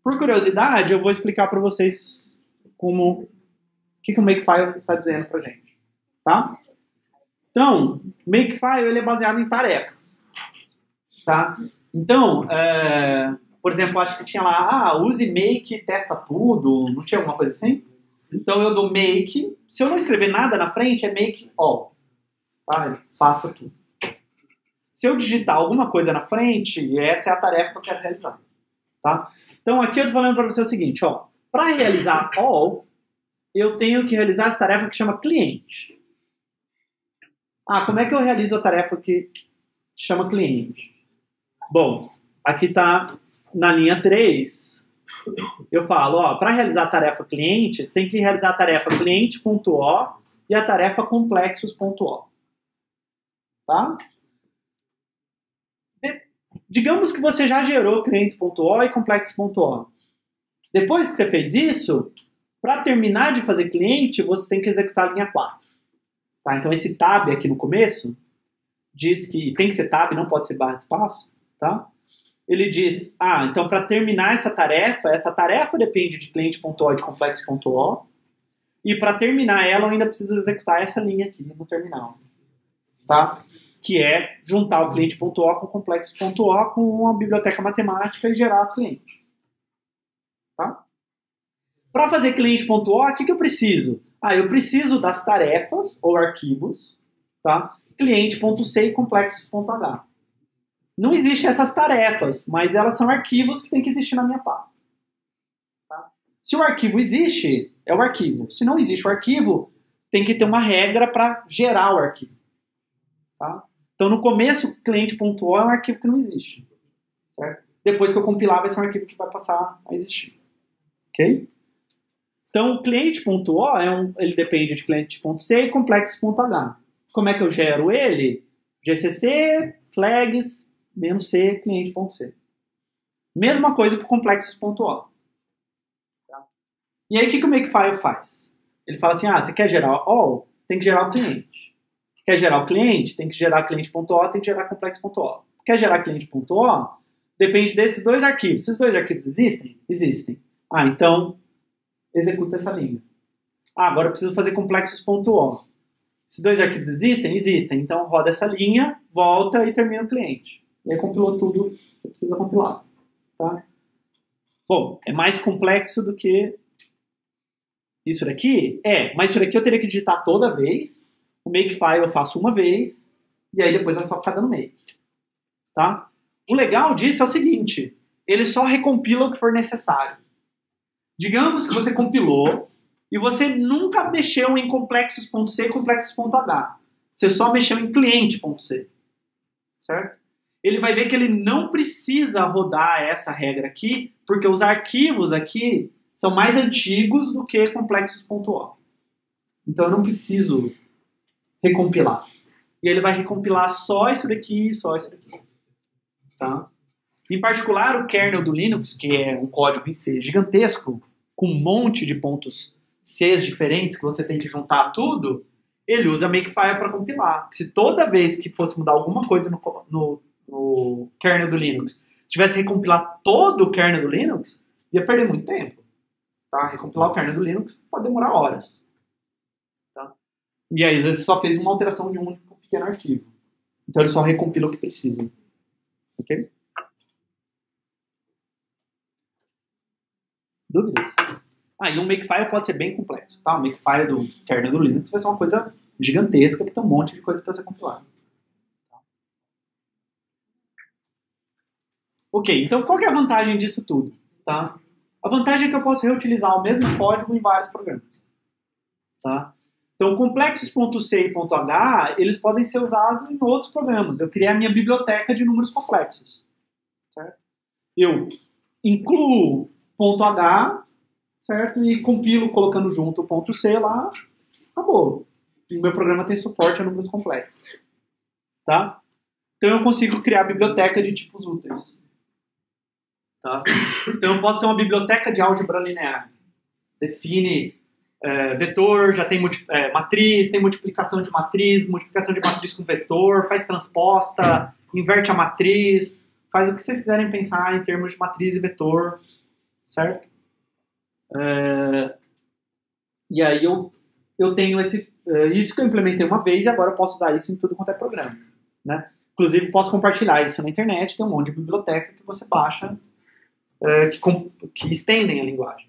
Por curiosidade, eu vou explicar para vocês o que o Makefile está dizendo para gente. Tá? Então, o Makefile ele é baseado em tarefas. Tá? Então, por exemplo, acho que tinha lá, use make, testa tudo, não tinha alguma coisa assim? Então eu dou make, se eu não escrever nada na frente, é make all. Tá? Faça tudo. Se eu digitar alguma coisa na frente, essa é a tarefa que eu quero realizar. Tá? Então aqui eu estou falando para você o seguinte, para realizar all, eu tenho que realizar essa tarefa que chama cliente. Como é que eu realizo a tarefa que chama cliente? Bom, aqui está na linha 3, eu falo, para realizar a tarefa cliente, você tem que realizar a tarefa cliente.o e a tarefa complexos.o. Tá? Digamos que você já gerou clientes.o e complexos.o. Depois que você fez isso, para terminar de fazer cliente, você tem que executar a linha 4. Tá? Então esse tab aqui no começo diz que tem que ser tab, não pode ser barra de espaço. Tá? Ele diz, então para terminar essa tarefa depende de cliente.o e de complexo.o, e para terminar ela eu ainda preciso executar essa linha aqui no terminal. Tá? Que é juntar o cliente.o com o complexo.o com uma biblioteca matemática e gerar o cliente. Tá? Para fazer cliente.o, o que eu preciso? Eu preciso das tarefas ou arquivos, tá? cliente.c e complexo.h. Não existem essas tarefas, mas elas são arquivos que tem que existir na minha pasta. Tá? Se o arquivo existe, é o arquivo. Se não existe o arquivo, tem que ter uma regra para gerar o arquivo. Tá? Então, no começo, cliente.o é um arquivo que não existe. Certo? Depois que eu compilar, vai ser um arquivo que vai passar a existir. Ok? Então, cliente.o ele depende de cliente.c e complexo.h. Como é que eu gero ele? GCC, flags, -c, cliente.c. Mesma coisa para o complexos.o. Tá? E aí, o que o Makefile faz? Ele fala assim, você quer gerar all? Tem que gerar o cliente. Quer gerar o cliente? Tem que gerar cliente.o, tem que gerar complexo.o. Quer gerar cliente.o? Depende desses dois arquivos. Esses dois arquivos existem? Existem. Então, executa essa linha. Agora eu preciso fazer complexos.o. Esses dois arquivos existem? Existem. Então, roda essa linha, volta e termina o cliente. E aí compilou tudo que precisa compilar. Tá? Bom, é mais complexo do que isso daqui? Mas isso daqui eu teria que digitar toda vez. O Makefile eu faço uma vez. E aí depois é só ficar dando make. Tá? O legal disso é o seguinte. Ele só recompila o que for necessário. Digamos que você compilou e você nunca mexeu em complexos.c e complexos.h. Você só mexeu em cliente.c. Certo? Ele vai ver que ele não precisa rodar essa regra aqui, porque os arquivos aqui são mais antigos do que complexos.o. Então eu não preciso recompilar. E ele vai recompilar só isso daqui e só isso daqui. Tá? Em particular, o kernel do Linux, que é um código em C gigantesco, com um monte de pontos Cs diferentes que você tem que juntar tudo, ele usa Makefile para compilar. Se toda vez que fosse mudar alguma coisa no kernel do Linux, tivesse que recompilar todo o kernel do Linux, ia perder muito tempo. Tá? Recompilar o kernel do Linux pode demorar horas. Tá? E aí, às vezes, você só fez uma alteração de um único pequeno arquivo. Então, ele só recompila o que precisa. Ok? Dúvidas? E um makefile pode ser bem complexo. Tá? O makefile do kernel do Linux vai ser uma coisa gigantesca que tem um monte de coisa para ser compilada. Ok, então qual que é a vantagem disso tudo? Tá? A vantagem é que eu posso reutilizar o mesmo código em vários programas. Tá? Então, complexos.c e .h, eles podem ser usados em outros programas. Eu criei a minha biblioteca de números complexos. Certo? Eu incluo .h, certo? E compilo colocando junto o .c lá, acabou. E o meu programa tem suporte a números complexos. Tá? Então, eu consigo criar a biblioteca de tipos úteis. Tá? Então, eu posso ter uma biblioteca de álgebra linear. Define vetor, já tem matriz, tem multiplicação de matriz com vetor, faz transposta, inverte a matriz, faz o que vocês quiserem pensar em termos de matriz e vetor, certo? E aí eu tenho isso que eu implementei uma vez e agora eu posso usar isso em tudo quanto é programa. Né? Inclusive, posso compartilhar isso na internet, tem um monte de biblioteca que você baixa que estendem a linguagem.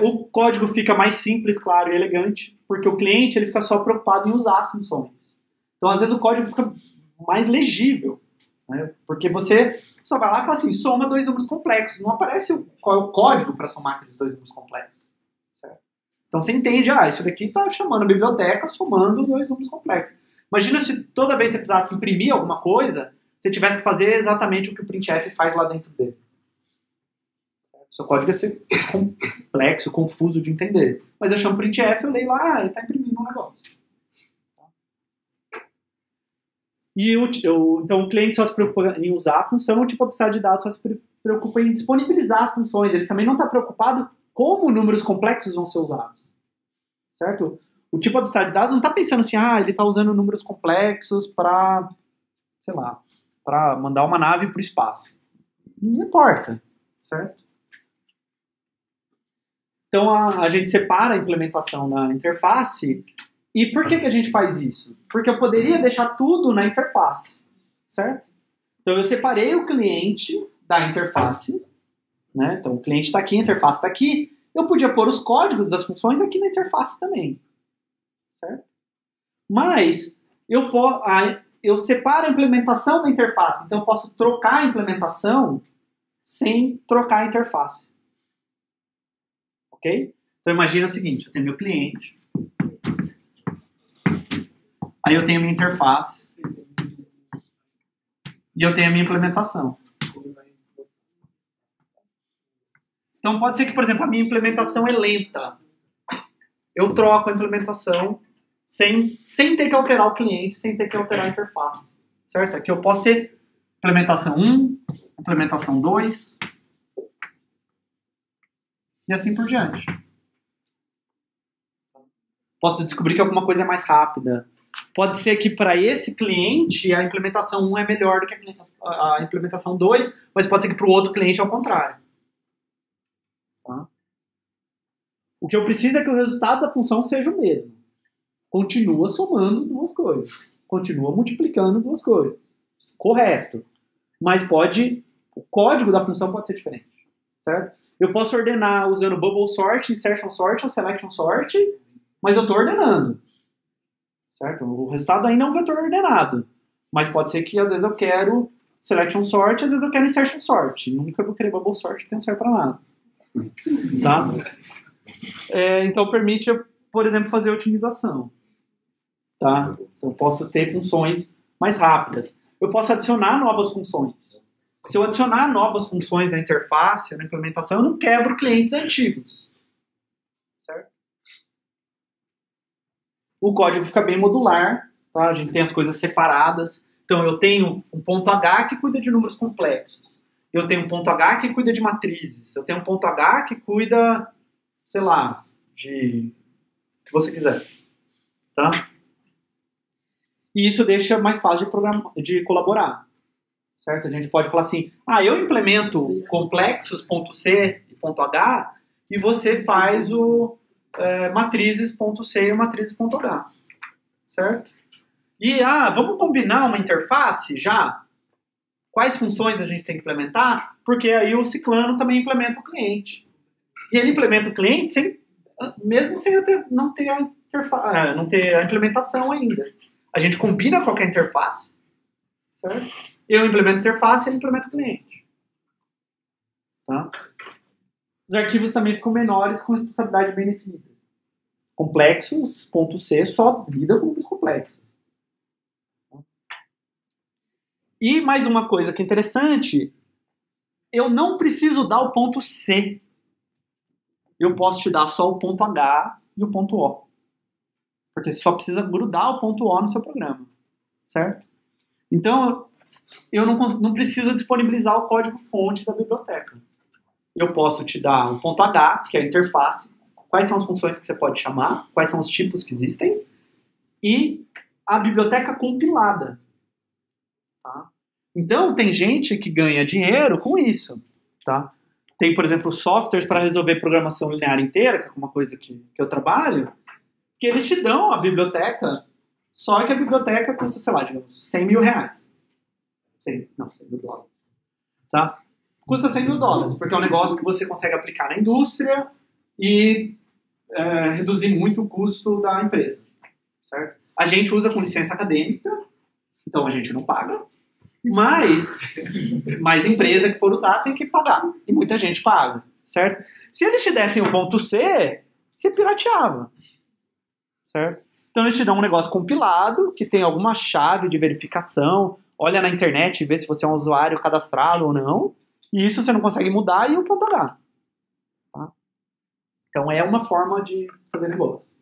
O código fica mais simples, claro e elegante, porque o cliente ele fica só preocupado em usar as funções. Então, às vezes, o código fica mais legível, né? Porque você só vai lá e fala assim, soma dois números complexos. Não aparece qual é o código para somar aqueles dois números complexos. Certo? Então, você entende, isso daqui está chamando a biblioteca, somando dois números complexos. Imagina se toda vez que você precisasse imprimir alguma coisa, você tivesse que fazer exatamente o que o printf faz lá dentro dele. Seu código ia ser complexo, confuso de entender. Mas eu chamo printf, eu leio lá, ele está imprimindo um negócio. Então o cliente só se preocupa em usar a função, o tipo abstrato de dados só se preocupa em disponibilizar as funções. Ele também não está preocupado como números complexos vão ser usados. Certo? O tipo abstrato de dados não está pensando assim, ele está usando números complexos para, sei lá, para mandar uma nave para o espaço. Não importa. Certo? Então, a gente separa a implementação na interface. E por que a gente faz isso? Porque eu poderia deixar tudo na interface, certo? Então, eu separei o cliente da interface, né? Então, o cliente está aqui, a interface está aqui. Eu podia pôr os códigos das funções aqui na interface também, certo? Mas, eu separo a implementação da interface. Então, eu posso trocar a implementação sem trocar a interface. Ok? Então imagina o seguinte, eu tenho meu cliente, aí eu tenho minha interface e eu tenho a minha implementação. Então pode ser que, por exemplo, a minha implementação é lenta. Eu troco a implementação sem ter que alterar o cliente, sem ter que alterar a interface. Certo? Aqui eu posso ter implementação 1, implementação 2... e assim por diante. Posso descobrir que alguma coisa é mais rápida. Pode ser que para esse cliente a implementação 1 é melhor do que a implementação 2, mas pode ser que para o outro cliente é o contrário. Tá? O que eu preciso é que o resultado da função seja o mesmo. Continua somando duas coisas. Continua multiplicando duas coisas. Correto. Mas o código da função pode ser diferente. Certo? Eu posso ordenar usando bubble sort, insertion sort ou selection sort, mas eu estou ordenando. Certo? O resultado ainda é um vetor ordenado. Mas pode ser que às vezes eu quero selection sort, às vezes eu quero insertion sort. Nunca vou querer bubble sort porque não serve para nada. Tá? Então permite eu, por exemplo, fazer otimização. Tá? Então eu posso ter funções mais rápidas. Eu posso adicionar novas funções. Se eu adicionar novas funções na interface, na implementação, eu não quebro clientes antigos. Certo? O código fica bem modular, tá? A gente tem as coisas separadas. Então eu tenho um ponto H que cuida de números complexos. Eu tenho um ponto H que cuida de matrizes. Eu tenho um ponto H que cuida, sei lá, de o que você quiser. Tá? E isso deixa mais fácil de colaborar. certo? A gente pode falar assim, eu implemento complexos.c e .h e você faz o matrizes.c e matrizes.h, certo? E, vamos combinar uma interface já? Quais funções a gente tem que implementar? Porque aí o ciclano também implementa o cliente. E ele implementa o cliente mesmo sem não ter a implementação ainda. A gente combina qualquer interface, certo? Eu implemento a interface e ele implementa o cliente. Tá? Os arquivos também ficam menores com responsabilidade bem definida. Complexos.c só lida com números complexos. E mais uma coisa que é interessante, eu não preciso dar o ponto C. Eu posso te dar só o ponto H e o ponto O. Porque você só precisa grudar o ponto O no seu programa. Certo? Então, eu não preciso disponibilizar o código-fonte da biblioteca. Eu posso te dar o ponto H, que é a interface, quais são as funções que você pode chamar, quais são os tipos que existem, e a biblioteca compilada. Tá? Então, tem gente que ganha dinheiro com isso. Tá? Tem, por exemplo, softwares para resolver programação linear inteira, que é uma coisa que eu trabalho, que eles te dão a biblioteca, só que a biblioteca custa, sei lá, digamos, 100 mil reais. 100 mil dólares. Tá? Custa 100 mil dólares, porque é um negócio que você consegue aplicar na indústria e reduzir muito o custo da empresa. Certo? A gente usa com licença acadêmica, então a gente não paga, mas empresa que for usar tem que pagar. E muita gente paga, certo? Se eles te dessem o ponto C, você pirateava. Certo? Então eles te dão um negócio compilado, que tem alguma chave de verificação, olha na internet e vê se você é um usuário cadastrado ou não, e isso você não consegue mudar, e o ponto H. Tá? Então é uma forma de fazer negócio.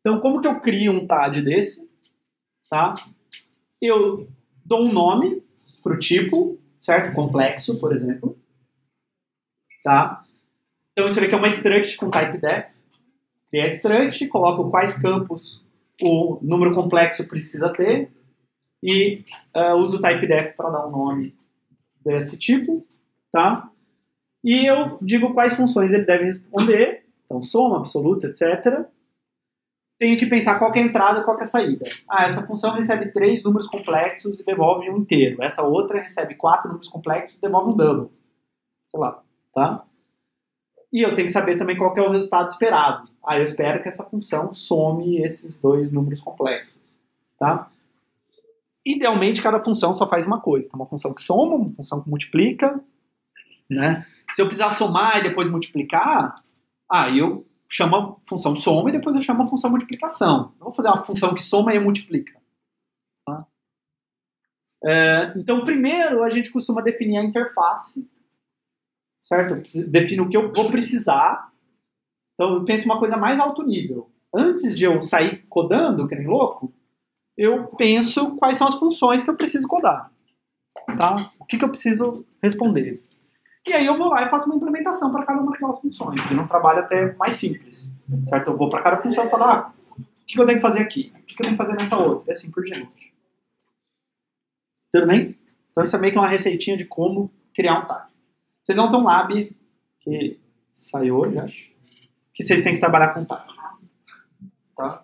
Então, como que eu crio um TAD desse? Tá? Eu dou um nome para o tipo, certo? Complexo, por exemplo. Tá? Então, isso aqui é uma struct com type def. Cria a struct, coloco quais campos o número complexo precisa ter e uso o type def para dar um nome desse tipo. Tá? E eu digo quais funções ele deve responder. Então, soma, absoluta, etc. Tenho que pensar qual que é a entrada e qual que é a saída. Essa função recebe 3 números complexos e devolve um inteiro. Essa outra recebe 4 números complexos e devolve um double. Sei lá, tá? E eu tenho que saber também qual que é o resultado esperado. Eu espero que essa função some esses 2 números complexos, tá? Idealmente, cada função só faz uma coisa. Uma função que soma, uma função que multiplica, né? Se eu precisar somar e depois multiplicar, eu chamo a função soma e depois eu chamo a função multiplicação. Eu vou fazer uma função que soma e multiplica. Tá? Então, primeiro, a gente costuma definir a interface. Certo? Eu defino o que eu vou precisar. Então, eu penso uma coisa mais alto nível. Antes de eu sair codando, que nem louco, eu penso quais são as funções que eu preciso codar. Tá? O que eu preciso responder. E aí eu vou lá e faço uma implementação para cada uma daquelas funções, que é um trabalho até mais simples. Certo? Eu vou para cada função e falo, o que eu tenho que fazer aqui? O que eu tenho que fazer nessa outra? E assim por diante. Tudo bem? Então isso é meio que uma receitinha de como criar um TAG. Vocês vão ter um lab que saiu hoje, acho, que vocês têm que trabalhar com TAG. Tá?